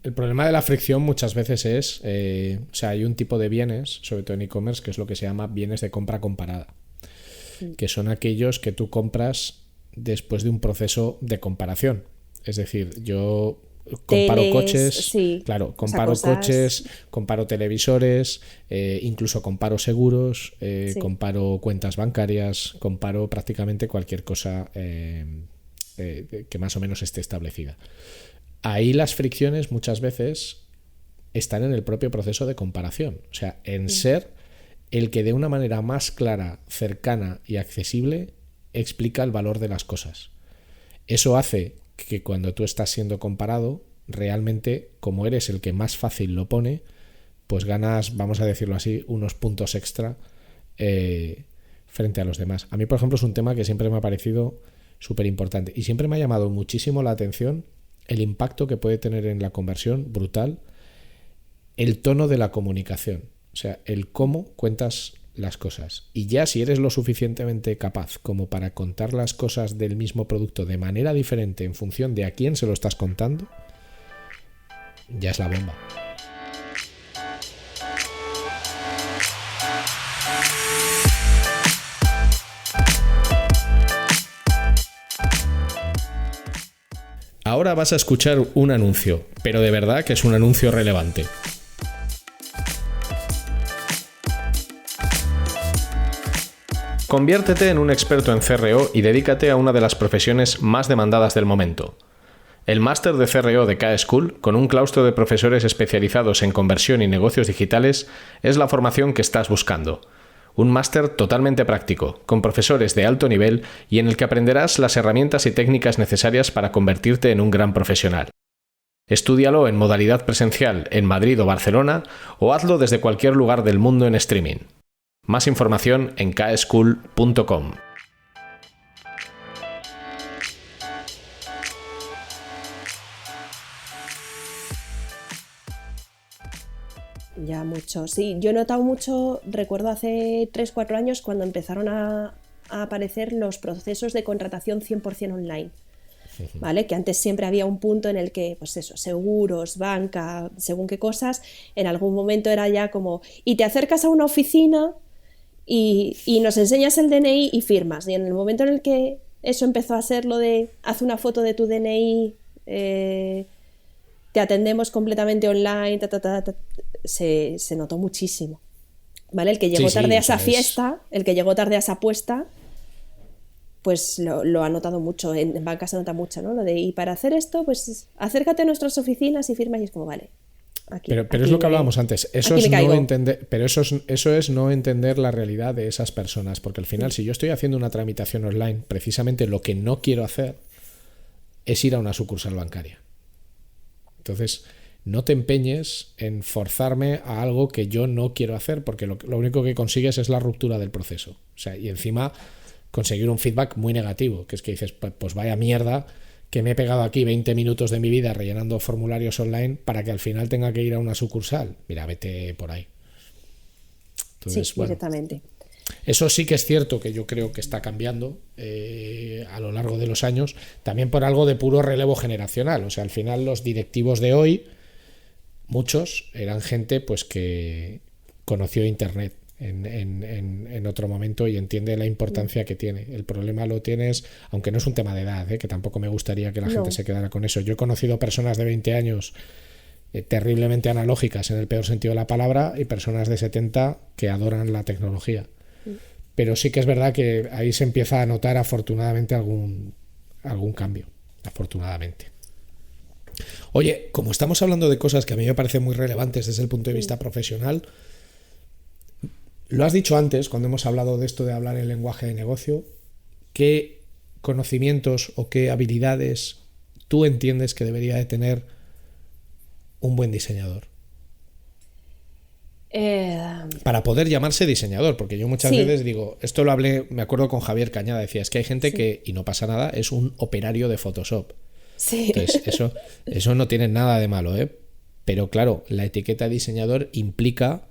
S3: El problema de la fricción muchas veces es, o sea, hay un tipo de bienes, sobre todo en e-commerce, que es lo que se llama bienes de compra comparada, que son aquellos que tú compras después de un proceso de comparación. Es decir, yo comparo coches,
S2: sí,
S3: claro, comparo coches, comparo televisores, incluso comparo seguros, sí, comparo cuentas bancarias, comparo prácticamente cualquier cosa que más o menos esté establecida. Ahí las fricciones muchas veces están en el propio proceso de comparación, o sea, en ser el que de una manera más clara, cercana y accesible explica el valor de las cosas. Eso hace que cuando tú estás siendo comparado, realmente, como eres el que más fácil lo pone, pues ganas, vamos a decirlo así, unos puntos extra frente a los demás. A mí, por ejemplo, es un tema que siempre me ha parecido súper importante y siempre me ha llamado muchísimo la atención el impacto que puede tener en la conversión, brutal, el tono de la comunicación, o sea, el cómo cuentas las cosas. Y ya si eres lo suficientemente capaz como para contar las cosas del mismo producto de manera diferente en función de a quién se lo estás contando, ya es la bomba. Ahora vas a escuchar un anuncio, pero de verdad que es un anuncio relevante. Conviértete en un experto en CRO y dedícate a una de las profesiones más demandadas del momento. El máster de CRO de K-School, con un claustro de profesores especializados en conversión y negocios digitales, es la formación que estás buscando. Un máster totalmente práctico, con profesores de alto nivel y en el que aprenderás las herramientas y técnicas necesarias para convertirte en un gran profesional. Estúdialo en modalidad presencial en Madrid o Barcelona o hazlo desde cualquier lugar del mundo en streaming. Más información en kschool.com.
S2: Ya mucho, sí. Yo he notado mucho, recuerdo hace 3-4 años cuando empezaron a aparecer los procesos de contratación 100% online, ¿vale? Que antes siempre había un punto en el que, pues eso, seguros, banca, según qué cosas, en algún momento era ya como, y te acercas a una oficina y nos enseñas el DNI y firmas. Y en el momento en el que eso empezó a ser lo de, haz una foto de tu DNI, te atendemos completamente online, se notó muchísimo, ¿vale? El que llegó tarde a esa fiesta, el que llegó tarde a esa apuesta, pues lo ha notado mucho. En banca se nota mucho, ¿no? Lo de, y para hacer esto, pues acércate a nuestras oficinas y firma, y es como, vale.
S3: Pero es lo que hablábamos antes. Eso es no entender, pero eso es no entender la realidad de esas personas, porque al final, si yo estoy haciendo una tramitación online, precisamente lo que no quiero hacer es ir a una sucursal bancaria. Entonces, no te empeñes en forzarme a algo que yo no quiero hacer, porque lo único que consigues es la ruptura del proceso. O sea, y encima conseguir un feedback muy negativo, que es que dices, pues vaya mierda, que me he pegado aquí 20 minutos de mi vida rellenando formularios online para que al final tenga que ir a una sucursal. Mira, vete por ahí. Entonces,
S2: sí, bueno, directamente.
S3: Eso sí que es cierto que yo creo que está cambiando a lo largo de los años, también por algo de puro relevo generacional. O sea, al final los directivos de hoy, muchos eran gente pues que conoció Internet en otro momento y entiende la importancia que tiene. El problema lo tienes, aunque no es un tema de edad, que tampoco me gustaría que la gente se quedara con eso. Yo he conocido personas de 20 años terriblemente analógicas en el peor sentido de la palabra y personas de 70 que adoran la tecnología. Pero sí que es verdad que ahí se empieza a notar afortunadamente algún cambio, afortunadamente. Oye, como estamos hablando de cosas que a mí me parecen muy relevantes desde el punto de vista profesional, lo has dicho antes, cuando hemos hablado de esto de hablar el lenguaje de negocio, ¿qué conocimientos o qué habilidades tú entiendes que debería de tener un buen diseñador? Para poder llamarse diseñador, porque yo muchas veces digo, esto lo hablé, me acuerdo con Javier Cañada, decía, es que hay gente que, y no pasa nada, es un operario de Photoshop.
S2: Sí.
S3: Entonces, eso no tiene nada de malo, ¿eh? Pero claro, la etiqueta diseñador implica,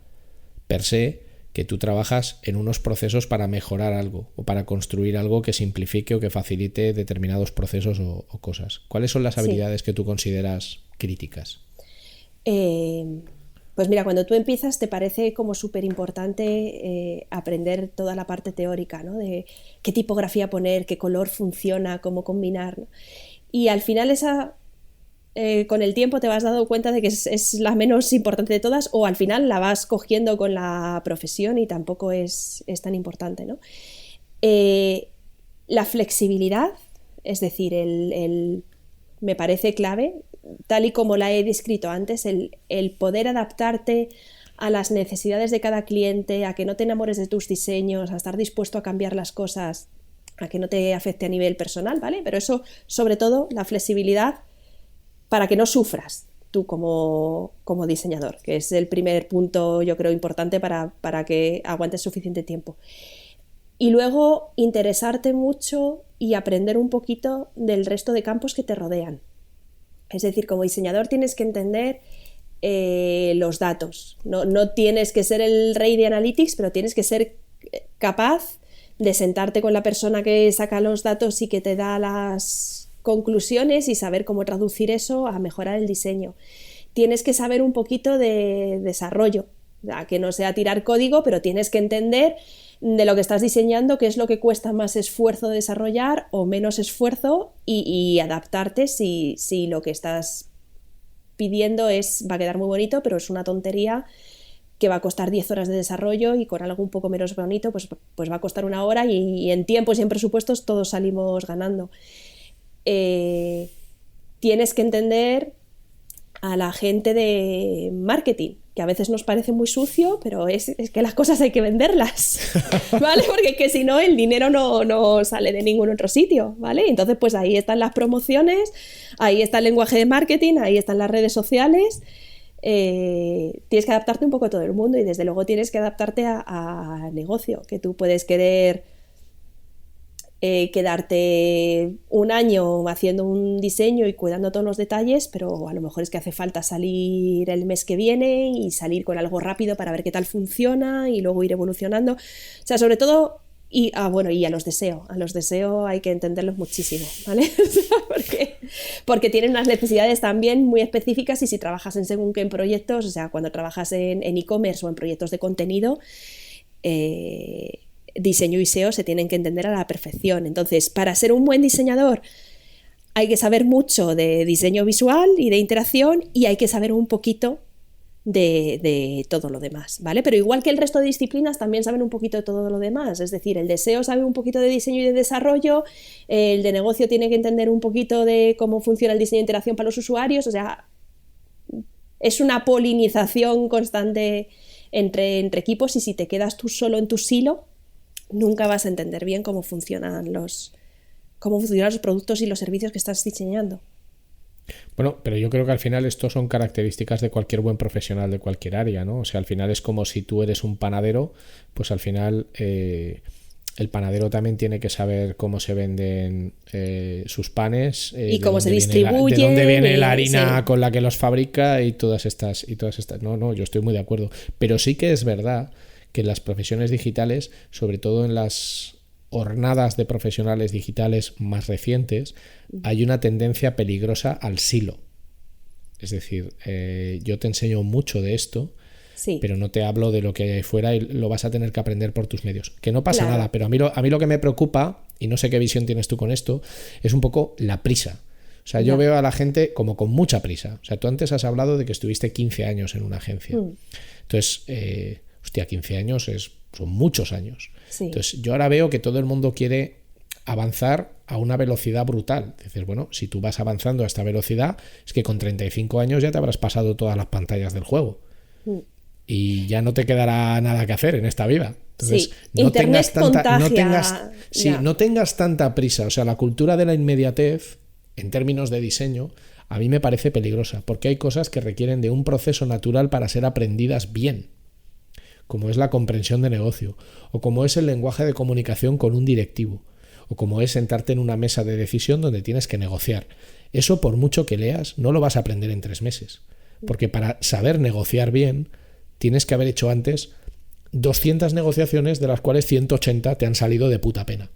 S3: per se, que tú trabajas en unos procesos para mejorar algo o para construir algo que simplifique o que facilite determinados procesos o cosas. ¿Cuáles son las habilidades que tú consideras críticas?
S2: Pues mira, cuando tú empiezas te parece como súper importante aprender toda la parte teórica, ¿no? De qué tipografía poner, qué color funciona, cómo combinar, ¿no? Y al final con el tiempo te vas dando cuenta de que es la menos importante de todas, o al final la vas cogiendo con la profesión y tampoco es tan importante, ¿no? La flexibilidad, es decir, me parece clave, tal y como la he descrito antes, el poder adaptarte a las necesidades de cada cliente, a que no te enamores de tus diseños, a estar dispuesto a cambiar las cosas, a que no te afecte a nivel personal, ¿vale? Pero eso, sobre todo, la flexibilidad para que no sufras tú como diseñador, que es el primer punto, yo creo, importante para que aguantes suficiente tiempo. Y luego, interesarte mucho y aprender un poquito del resto de campos que te rodean. Es decir, como diseñador tienes que entender los datos. No tienes que ser el rey de Analytics, pero tienes que ser capaz de sentarte con la persona que saca los datos y que te da las conclusiones y saber cómo traducir eso a mejorar el diseño. Tienes que saber un poquito de desarrollo, que no sea tirar código, pero tienes que entender de lo que estás diseñando, qué es lo que cuesta más esfuerzo desarrollar o menos esfuerzo y adaptarte si lo que estás pidiendo va a quedar muy bonito, pero es una tontería que va a costar 10 horas de desarrollo y con algo un poco menos bonito pues va a costar 1 hora y en tiempos y en presupuestos todos salimos ganando. Tienes que entender a la gente de marketing, que a veces nos parece muy sucio, pero es que las cosas hay que venderlas, ¿vale? Porque que si no el dinero no sale de ningún otro sitio, ¿vale? Entonces pues ahí están las promociones, ahí está el lenguaje de marketing, ahí están las redes sociales. Tienes que adaptarte un poco a todo el mundo y desde luego tienes que adaptarte a negocio, que tú puedes querer quedarte 1 año haciendo un diseño y cuidando todos los detalles, pero a lo mejor es que hace falta salir el mes que viene y salir con algo rápido para ver qué tal funciona y luego ir evolucionando. O sea, sobre todo, y a los deseos hay que entenderlos muchísimo, ¿vale? Porque tienen unas necesidades también muy específicas y si trabajas en según qué proyectos, o sea, cuando trabajas en e-commerce o en proyectos de contenido, diseño y SEO se tienen que entender a la perfección. Entonces, para ser un buen diseñador hay que saber mucho de diseño visual y de interacción y hay que saber un poquito de todo lo demás, ¿vale? Pero igual que el resto de disciplinas también saben un poquito de todo lo demás, es decir, el de SEO sabe un poquito de diseño y de desarrollo, el de negocio tiene que entender un poquito de cómo funciona el diseño de interacción para los usuarios, o sea, es una polinización constante entre equipos y si te quedas tú solo en tu silo, nunca vas a entender bien cómo funcionan los productos y los servicios que estás diseñando.
S3: Bueno, pero yo creo que al final esto son características de cualquier buen profesional de cualquier área, ¿no? O sea, al final es como si tú eres un panadero, pues al final el panadero también tiene que saber cómo se venden sus panes
S2: y cómo se distribuye,
S3: de dónde viene la harina con la que los fabrica y todas estas. No, yo estoy muy de acuerdo. Pero sí que es verdad que en las profesiones digitales, sobre todo en las hornadas de profesionales digitales más recientes, hay una tendencia peligrosa al silo. Es decir, yo te enseño mucho de esto, sí, pero no te hablo de lo que hay fuera y lo vas a tener que aprender por tus medios. Que no pasa nada, pero a mí lo que me preocupa, y no sé qué visión tienes tú con esto, es un poco la prisa. O sea, yo veo a la gente como con mucha prisa. O sea, tú antes has hablado de que estuviste 15 años en una agencia. Entonces, 15 años son muchos años. Sí. Entonces, yo ahora veo que todo el mundo quiere avanzar a una velocidad brutal. Dices, bueno, si tú vas avanzando a esta velocidad, es que con 35 años ya te habrás pasado todas las pantallas del juego. Y ya no te quedará nada que hacer en esta vida. Entonces, no tengas tanta prisa. O sea, la cultura de la inmediatez, en términos de diseño, a mí me parece peligrosa, porque hay cosas que requieren de un proceso natural para ser aprendidas bien, como es la comprensión de negocio, o como es el lenguaje de comunicación con un directivo, o como es sentarte en una mesa de decisión donde tienes que negociar. Eso, por mucho que leas, no lo vas a aprender en 3 meses, porque para saber negociar bien, tienes que haber hecho antes 200 negociaciones, de las cuales 180 te han salido de puta pena.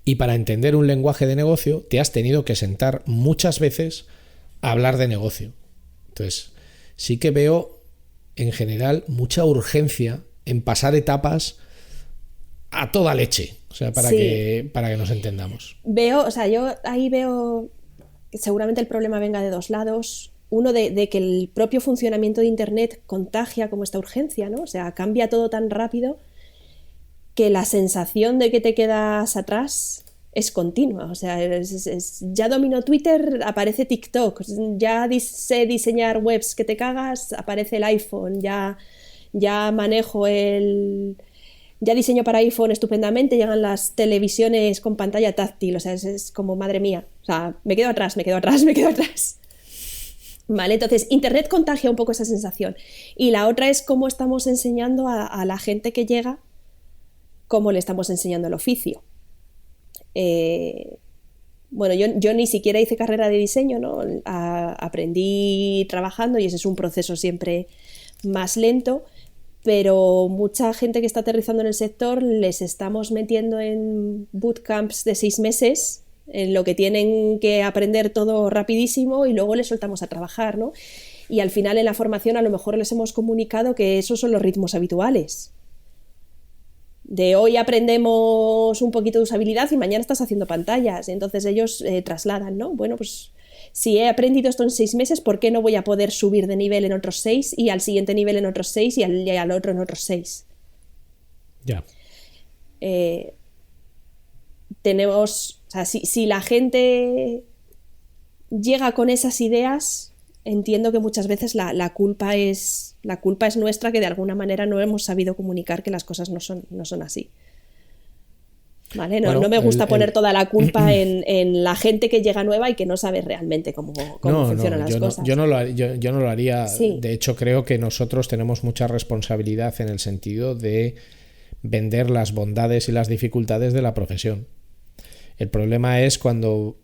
S3: Y para entender un lenguaje de negocio, te has tenido que sentar muchas veces a hablar de negocio. Entonces, sí que veo, en general, mucha urgencia en pasar etapas a toda leche. O sea, para que nos entendamos.
S2: Yo ahí veo que seguramente el problema venga de 2 lados. Uno de que el propio funcionamiento de Internet contagia como esta urgencia, ¿no? O sea, cambia todo tan rápido que la sensación de que te quedas atrás es continua. O sea, ya domino Twitter, aparece TikTok, ya sé diseñar webs que te cagas, aparece el iPhone, ya manejo ya diseño para iPhone estupendamente, llegan las televisiones con pantalla táctil. O sea, es como, madre mía, o sea, me quedo atrás. Vale, entonces Internet contagia un poco esa sensación. Y la otra es cómo estamos enseñando a la gente que llega, cómo le estamos enseñando el oficio. Bueno, yo ni siquiera hice carrera de diseño, ¿no? Aprendí trabajando y ese es un proceso siempre más lento, pero mucha gente que está aterrizando en el sector les estamos metiendo en bootcamps de 6 meses, en lo que tienen que aprender todo rapidísimo y luego les soltamos a trabajar, ¿no? Y al final en la formación a lo mejor les hemos comunicado que esos son los ritmos habituales. De hoy aprendemos un poquito de usabilidad y mañana estás haciendo pantallas. Entonces ellos trasladan, ¿no? Bueno, pues si he aprendido esto en 6 meses, ¿por qué no voy a poder subir de nivel en otros 6 y al siguiente nivel en otros 6 y al otro en otros 6?
S3: Ya.
S2: Tenemos, o sea, si la gente llega con esas ideas, entiendo que muchas veces la culpa es nuestra, que de alguna manera no hemos sabido comunicar que las cosas no son así. ¿Vale? No me gusta poner toda la culpa en la gente que llega nueva y que no sabe realmente cómo funcionan las cosas.
S3: Yo no lo haría.
S2: Sí.
S3: De hecho, creo que nosotros tenemos mucha responsabilidad en el sentido de vender las bondades y las dificultades de la profesión. El problema es cuando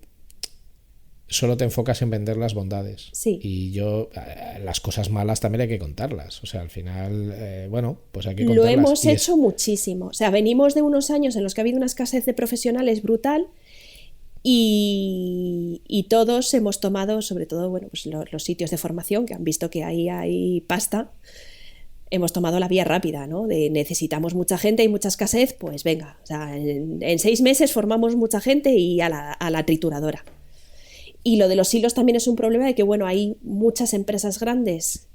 S3: solo te enfocas en vender las bondades.
S2: Sí.
S3: Y las cosas malas también hay que contarlas. O sea, al final, pues hay que contarlas.
S2: Lo hemos hecho muchísimo. O sea, venimos de unos años en los que ha habido una escasez de profesionales brutal y todos hemos tomado, sobre todo, pues los sitios de formación, que han visto que ahí hay pasta, hemos tomado la vía rápida, ¿no? De necesitamos mucha gente y mucha escasez, pues venga. O sea, en 6 meses formamos mucha gente y a la trituradora. Y lo de los silos también es un problema de que, hay muchas empresas grandes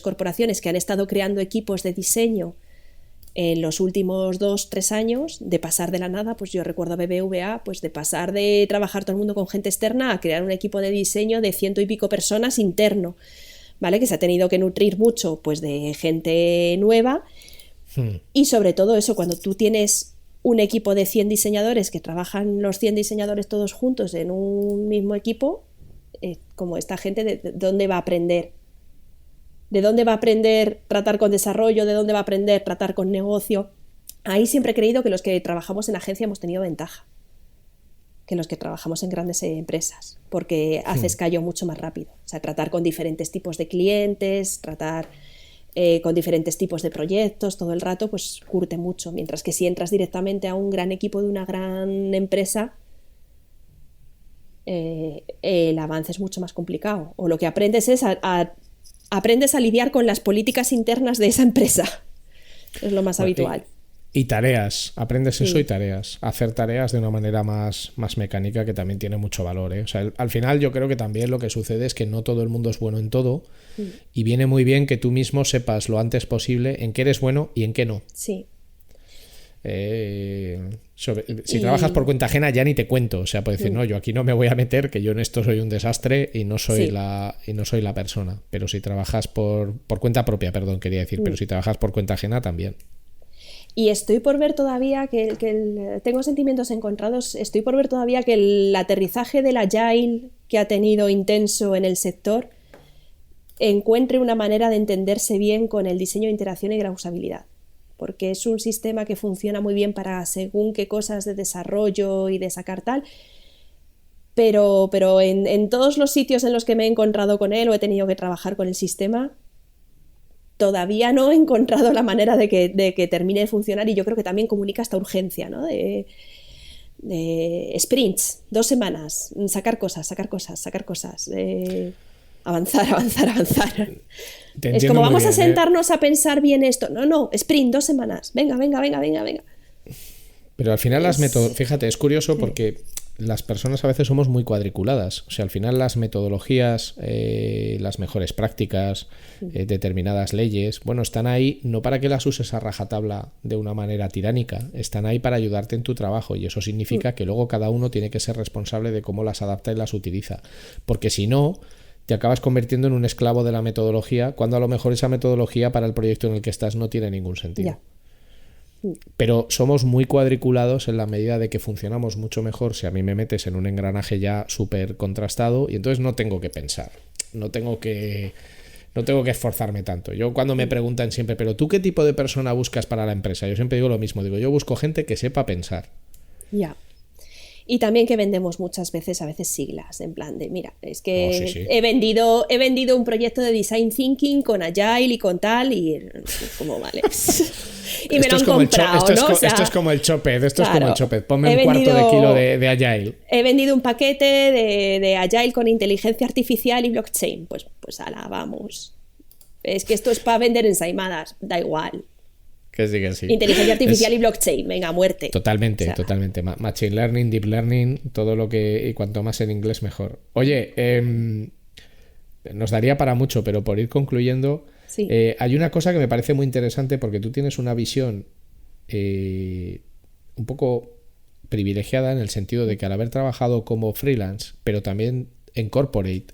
S2: corporaciones que han estado creando equipos de diseño en los últimos 2-3 años, de pasar de la nada, pues yo recuerdo a BBVA, pues de pasar de trabajar todo el mundo con gente externa a crear un equipo de diseño de 100 y pico personas interno, ¿vale? Que se ha tenido que nutrir mucho, pues, de gente nueva. Y sobre todo eso, cuando tú tienes un equipo de 100 diseñadores que trabajan los 100 diseñadores todos juntos en un mismo equipo, como esta gente, ¿de dónde va a aprender? ¿De dónde va a aprender tratar con desarrollo? ¿De dónde va a aprender tratar con negocio? Ahí siempre he creído que los que trabajamos en agencia hemos tenido ventaja que los que trabajamos en grandes empresas, porque haces callo mucho más rápido. O sea, tratar con diferentes tipos de clientes, tratar con diferentes tipos de proyectos todo el rato, pues curte mucho. Mientras que si entras directamente a un gran equipo de una gran empresa, el avance es mucho más complicado. O lo que aprendes es aprendes a lidiar con las políticas internas de esa empresa. Es lo más habitual.
S3: Y tareas, aprendes eso y tareas. Hacer tareas de una manera más mecánica, que también tiene mucho valor, ¿eh? O sea, al final yo creo que también lo que sucede es que no todo el mundo es bueno en todo, y viene muy bien que tú mismo sepas lo antes posible en qué eres bueno y en qué no.
S2: Sí.
S3: Si trabajas por cuenta ajena ya ni te cuento, o sea, puedes decir, no, yo aquí no me voy a meter, que yo en esto soy un desastre y no soy la persona. Pero si trabajas por cuenta propia, perdón, quería decir, pero si trabajas por cuenta ajena también.
S2: Y estoy por ver todavía tengo sentimientos encontrados, estoy por ver todavía que el aterrizaje del Agile que ha tenido intenso en el sector encuentre una manera de entenderse bien con el diseño de interacción y la usabilidad. Porque es un sistema que funciona muy bien para según qué cosas de desarrollo y de sacar tal, pero en todos los sitios en los que me he encontrado con él o he tenido que trabajar con el sistema, todavía no he encontrado la manera de que termine de funcionar, y yo creo que también comunica esta urgencia, ¿no? De sprints, 2 semanas, sacar cosas, avanzar. Es como vamos a sentarnos a pensar bien esto. No, sprint, 2 semanas. Venga.
S3: Pero al final fíjate, es curioso porque las personas a veces somos muy cuadriculadas. O sea, al final las metodologías, las mejores prácticas, determinadas leyes, bueno, están ahí no para que las uses a rajatabla de una manera tiránica, están ahí para ayudarte en tu trabajo, y eso significa que luego cada uno tiene que ser responsable de cómo las adapta y las utiliza. Porque si no, te acabas convirtiendo en un esclavo de la metodología, cuando a lo mejor esa metodología para el proyecto en el que estás no tiene ningún sentido. Ya. Pero somos muy cuadriculados en la medida de que funcionamos mucho mejor si a mí me metes en un engranaje ya súper contrastado, y entonces no tengo que pensar, no tengo que esforzarme tanto. Yo cuando me preguntan siempre, ¿pero tú qué tipo de persona buscas para la empresa? Yo siempre digo lo mismo, yo busco gente que sepa pensar.
S2: Ya. Y también que vendemos muchas veces, a veces siglas, en plan de, mira, es que
S3: sí.
S2: He vendido un proyecto de Design Thinking con Agile y con tal, y como vale. Y me lo han comprado, ¿no?
S3: Esto es como el Choped, ponme un cuarto de kilo de Agile.
S2: He vendido un paquete de Agile con inteligencia artificial y blockchain. Pues ala, vamos. Es que esto es para vender ensaimadas, da igual.
S3: Que sí.
S2: Inteligencia artificial y blockchain, venga, muerte.
S3: Totalmente. Machine learning, deep learning, todo lo que... Y cuanto más en inglés, mejor. Oye, nos daría para mucho, pero por ir concluyendo,
S2: sí.
S3: Hay una cosa que me parece muy interesante, porque tú tienes una visión un poco privilegiada, en el sentido de que al haber trabajado como freelance, pero también en corporate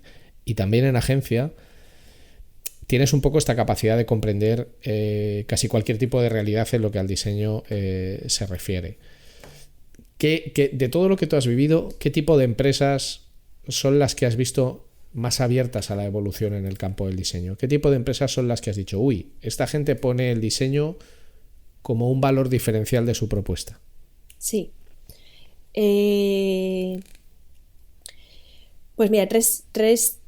S3: y también en agencia, tienes un poco esta capacidad de comprender casi cualquier tipo de realidad en lo que al diseño se refiere. De todo lo que tú has vivido, ¿qué tipo de empresas son las que has visto más abiertas a la evolución en el campo del diseño? ¿Qué tipo de empresas son las que has dicho, uy, esta gente pone el diseño como un valor diferencial de su propuesta?
S2: Sí. Pues mira, tres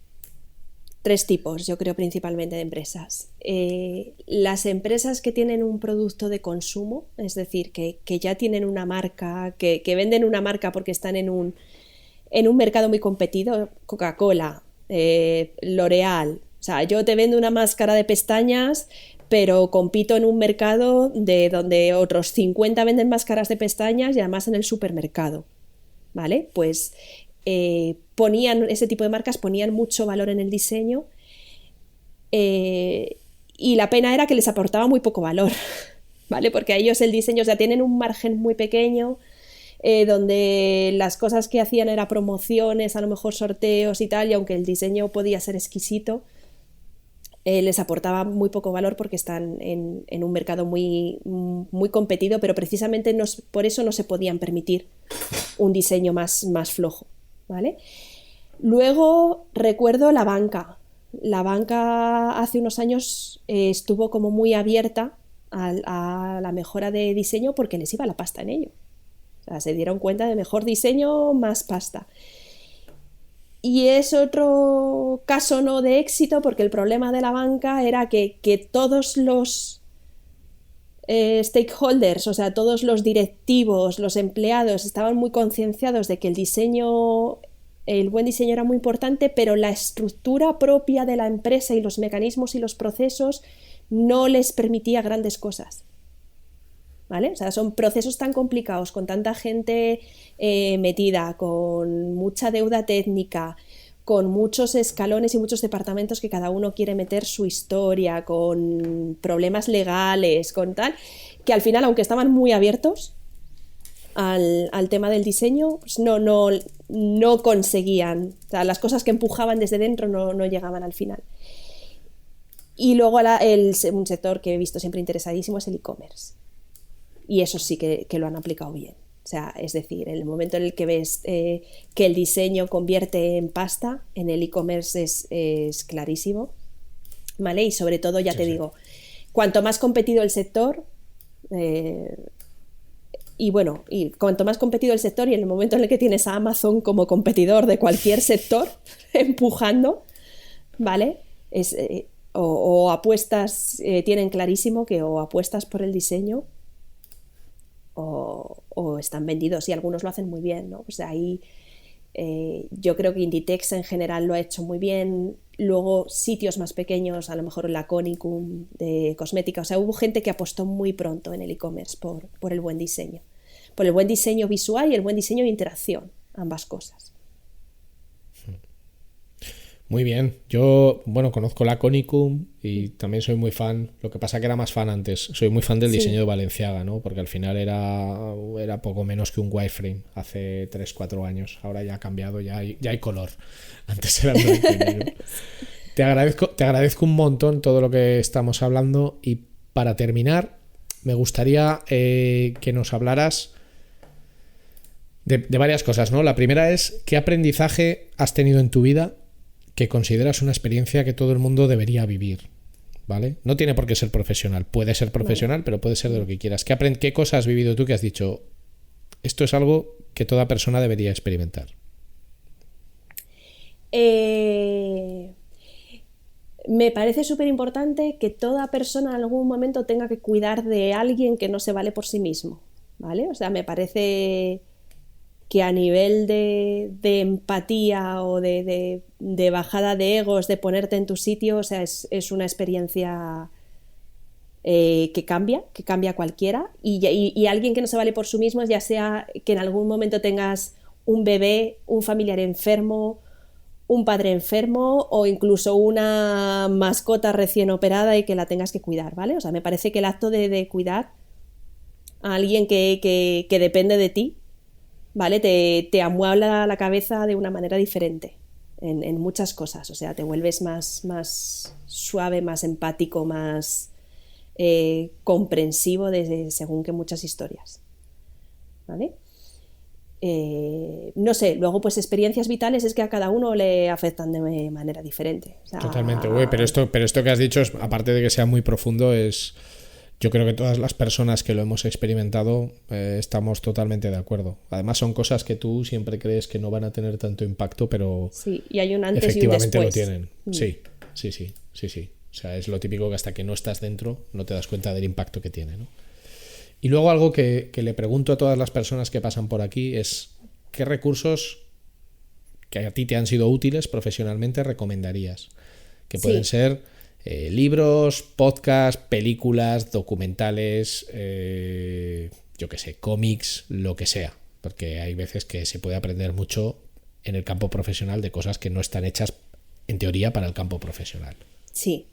S2: tipos, yo creo, principalmente de empresas. Las empresas que tienen un producto de consumo, es decir, que ya tienen una marca, que venden una marca porque están en un mercado muy competido, Coca-Cola, L'Oreal. O sea, yo te vendo una máscara de pestañas, pero compito en un mercado donde otros 50 venden máscaras de pestañas, y además en el supermercado, ¿vale? Pues ese tipo de marcas ponían mucho valor en el diseño, y la pena era que les aportaba muy poco valor, ¿vale? Porque a ellos el diseño, o sea, tienen un margen muy pequeño, donde las cosas que hacían era promociones, a lo mejor sorteos y tal, y aunque el diseño podía ser exquisito, les aportaba muy poco valor porque están en un mercado muy, muy competido, pero precisamente por eso no se podían permitir un diseño más flojo, ¿vale? Luego recuerdo la banca. La banca hace unos años estuvo como muy abierta a la mejora de diseño porque les iba la pasta en ello. O sea, se dieron cuenta de mejor diseño, más pasta. Y es otro caso no de éxito, porque el problema de la banca era que todos los stakeholders, o sea, todos los directivos, los empleados, estaban muy concienciados de que el buen diseño era muy importante, pero la estructura propia de la empresa y los mecanismos y los procesos no les permitía grandes cosas, ¿vale? O sea, son procesos tan complicados, con tanta gente metida, con mucha deuda técnica, con muchos escalones y muchos departamentos que cada uno quiere meter su historia, con problemas legales, con tal, que al final, aunque estaban muy abiertos al tema del diseño, pues no conseguían, o sea, las cosas que empujaban desde dentro no llegaban al final. Y luego un sector que he visto siempre interesadísimo es el e-commerce. Y eso sí que lo han aplicado bien. O sea, es decir, en el momento en el que ves que el diseño convierte en pasta, en el e-commerce es clarísimo, ¿vale? Y sobre todo, ya te digo, cuanto más competido el sector, y cuanto más competido el sector, y en el momento en el que tienes a Amazon como competidor de cualquier sector, empujando, ¿vale? O apuestas, tienen clarísimo que o apuestas por el diseño o están vendidos, y algunos lo hacen muy bien, ¿no? O sea, ahí yo creo que Inditex en general lo ha hecho muy bien. Luego sitios más pequeños, a lo mejor la Conicum de cosmética, o sea, hubo gente que apostó muy pronto en el e-commerce por el buen diseño, por el buen diseño visual y el buen diseño de interacción, ambas cosas.
S3: Muy bien, yo conozco la Conicum y también soy muy fan, lo que pasa que era más fan antes, soy muy fan del diseño de Balenciaga, ¿no? Porque al final era poco menos que un wireframe hace 3-4 años, ahora ya ha cambiado, ya hay color, antes era blanco y negro. Te agradezco un montón todo lo que estamos hablando, y para terminar me gustaría que nos hablaras de varias cosas, ¿no? La primera es, ¿qué aprendizaje has tenido en tu vida que consideras una experiencia que todo el mundo debería vivir? ¿Vale? No tiene por qué ser profesional, puede ser profesional, pero puede ser de lo que quieras. ¿Qué cosas has vivido tú que has dicho, esto es algo que toda persona debería experimentar?
S2: Me parece súper importante que toda persona en algún momento tenga que cuidar de alguien que no se vale por sí mismo, ¿vale? O sea, me parece que a nivel de empatía o de bajada de egos, de ponerte en tu sitio, o sea, es una experiencia que cambia cualquiera, y alguien que no se vale por sí mismo, ya sea que en algún momento tengas un bebé, un familiar enfermo, un padre enfermo o incluso una mascota recién operada y que la tengas que cuidar, ¿vale? O sea, me parece que el acto de cuidar a alguien que depende de ti, ¿vale? Te amuebla la cabeza de una manera diferente en muchas cosas. O sea, te vuelves más suave, más empático, más comprensivo según que muchas historias, ¿vale? No sé, luego pues experiencias vitales es que a cada uno le afectan de manera diferente. O sea,
S3: totalmente, güey, pero esto que has dicho, aparte de que sea muy profundo, yo creo que todas las personas que lo hemos experimentado estamos totalmente de acuerdo. Además son cosas que tú siempre crees que no van a tener tanto impacto, pero
S2: sí, y hay un antes
S3: efectivamente
S2: y un
S3: lo
S2: después.
S3: tienen. Sí. O sea, es lo típico que hasta que no estás dentro no te das cuenta del impacto que tiene, ¿no? Y luego algo que le pregunto a todas las personas que pasan por aquí es, ¿qué recursos que a ti te han sido útiles profesionalmente recomendarías? Que pueden ser libros, podcasts, películas, documentales, yo qué sé, cómics, lo que sea, porque hay veces que se puede aprender mucho en el campo profesional de cosas que no están hechas en teoría para el campo profesional.
S2: Sí.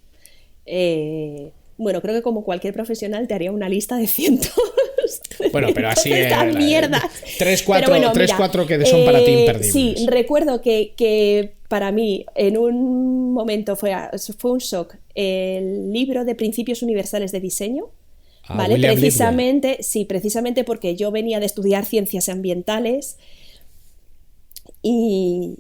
S2: Bueno, creo que como cualquier profesional te haría una lista de cientos.
S3: Bueno, pero así
S2: mierdas.
S3: 3-4 que son para ti imperdibles.
S2: Sí, recuerdo que para mí en un momento fue un shock el libro de Principios Universales de Diseño, ¿vale? Precisamente porque yo venía de estudiar ciencias ambientales y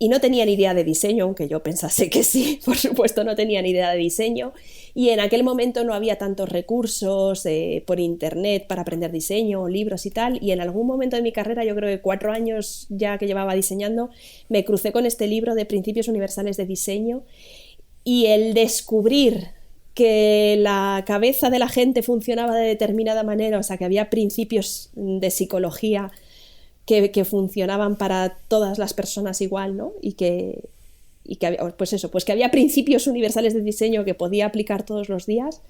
S2: no tenía ni idea de diseño, aunque yo pensase que sí, por supuesto no tenía ni idea de diseño, y en aquel momento no había tantos recursos por internet para aprender diseño, libros y tal, y en algún momento de mi carrera, yo creo que 4 años ya que llevaba diseñando, me crucé con este libro de Principios Universales de Diseño, y el descubrir que la cabeza de la gente funcionaba de determinada manera, o sea que había principios de psicología que funcionaban para todas las personas igual, ¿no? Y que pues que había principios universales de diseño que podía aplicar todos los días,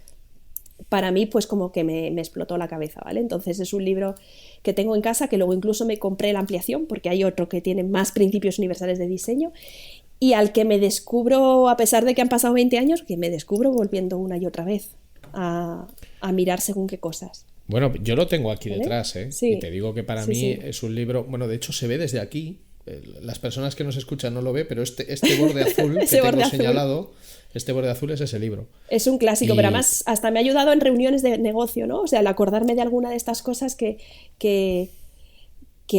S2: para mí pues como que me explotó la cabeza, ¿vale? Entonces es un libro que tengo en casa, que luego incluso me compré la ampliación porque hay otro que tiene más principios universales de diseño y al que me descubro, a pesar de que han pasado 20 años, que me descubro volviendo una y otra vez a mirar según qué cosas.
S3: Bueno, yo lo tengo aquí detrás, ¿eh?
S2: Sí.
S3: Y te digo que para mí es un libro, bueno, de hecho se ve desde aquí, las personas que nos escuchan no lo ve, pero este borde azul que tengo señalado, este borde azul es ese libro.
S2: Es un clásico, pero además hasta me ha ayudado en reuniones de negocio, ¿no? O sea, al acordarme de alguna de estas cosas que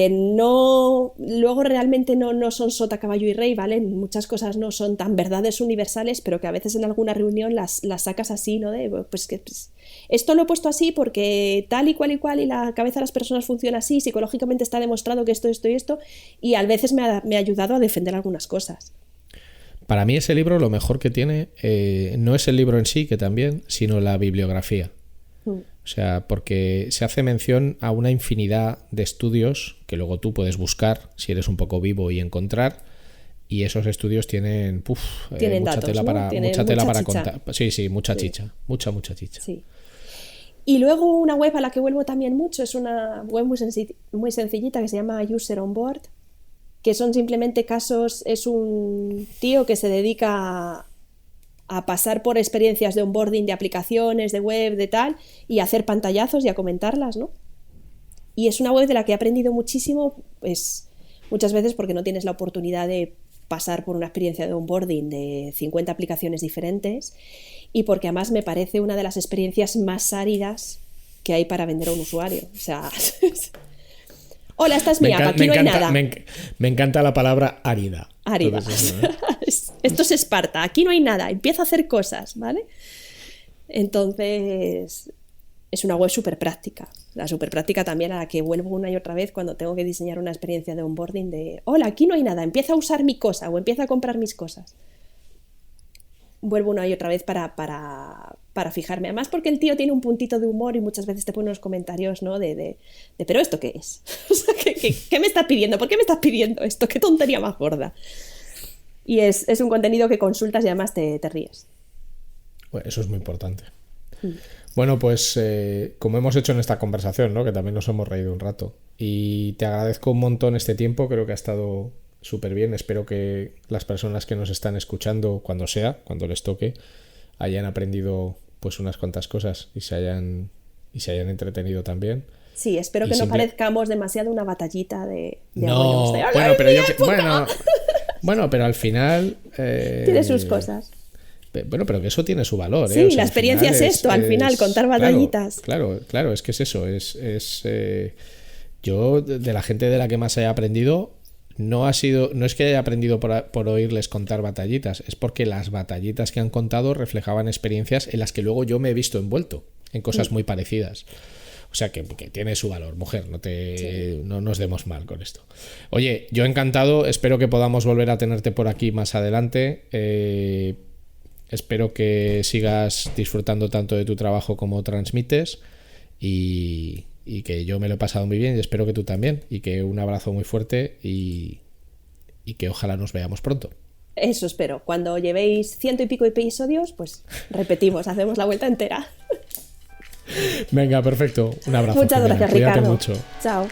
S2: no, luego realmente no son sota, caballo y rey, ¿vale? Muchas cosas no son tan verdades universales, pero que a veces en alguna reunión las sacas así, ¿no? Pues esto lo he puesto así porque tal y cual, y la cabeza de las personas funciona así, psicológicamente está demostrado que esto, y a veces me ha ayudado a defender algunas cosas.
S3: Para mí ese libro lo mejor que tiene no es el libro en sí, que también, sino la bibliografía. O sea, porque se hace mención a una infinidad de estudios que luego tú puedes buscar si eres un poco vivo y encontrar, y esos estudios tienen,
S2: tienen
S3: mucha
S2: datos,
S3: tela,
S2: ¿no?
S3: mucha tela para
S2: chicha.
S3: contar. Sí, mucha chicha, mucha chicha.
S2: Sí. Y luego una web a la que vuelvo también mucho es una web muy sencillita que se llama User on Board, que son simplemente casos, es un tío que se dedica a pasar por experiencias de onboarding de aplicaciones, de web, de tal, y a hacer pantallazos y a comentarlas, ¿no? Y es una web de la que he aprendido muchísimo, pues muchas veces porque no tienes la oportunidad de pasar por una experiencia de onboarding de 50 aplicaciones diferentes, y porque además me parece una de las experiencias más áridas que hay para vender a un usuario. O sea, hola, esta es mi app, aquí no hay nada.
S3: Me encanta la palabra árida.
S2: Árida.
S3: Entonces, ¿no?
S2: Esto es Esparta, aquí no hay nada, empieza a hacer cosas, ¿vale? Entonces, es una web súper práctica. La súper práctica también a la que vuelvo una y otra vez cuando tengo que diseñar una experiencia de onboarding de hola, aquí no hay nada, empieza a usar mi cosa o empieza a comprar mis cosas. Vuelvo una y otra vez para fijarme. Además porque el tío tiene un puntito de humor y muchas veces te pone unos comentarios, ¿no? De ¿pero esto qué es? O sea, ¿qué me estás pidiendo? ¿Por qué me estás pidiendo esto? ¿Qué tontería más gorda? Y es un contenido que consultas y además te ríes.
S3: Bueno, eso es muy importante. Bueno, pues como hemos hecho en esta conversación, ¿no? Que también nos hemos reído un rato. Y te agradezco un montón este tiempo, creo que ha estado súper bien. Espero que las personas que nos están escuchando, cuando les toque, hayan aprendido pues unas cuantas cosas y se hayan entretenido también.
S2: Sí, espero que no parezcamos demasiado una batallita de
S3: no, bueno, pero al final
S2: tiene sus cosas.
S3: Bueno, pero que eso tiene su valor.
S2: Sí, o sea, la experiencia es esto, al final, contar batallitas.
S3: Claro, es que es eso. Yo, de la gente de la que más he aprendido, no es que haya aprendido por oírles contar batallitas, es porque las batallitas que han contado reflejaban experiencias en las que luego yo me he visto envuelto en cosas muy parecidas. O sea que tiene su valor, mujer, no nos demos mal con esto. Oye, yo encantado, espero que podamos volver a tenerte por aquí más adelante. Espero que sigas disfrutando tanto de tu trabajo como transmites y que yo me lo he pasado muy bien y espero que tú también, y que un abrazo muy fuerte y que ojalá nos veamos pronto.
S2: Eso espero. Cuando llevéis 100 y pico episodios, pues repetimos, hacemos la vuelta entera.
S3: Venga, perfecto. Un abrazo.
S2: Muchas gracias,
S3: Cuídate
S2: Ricardo.
S3: mucho.
S2: Chao.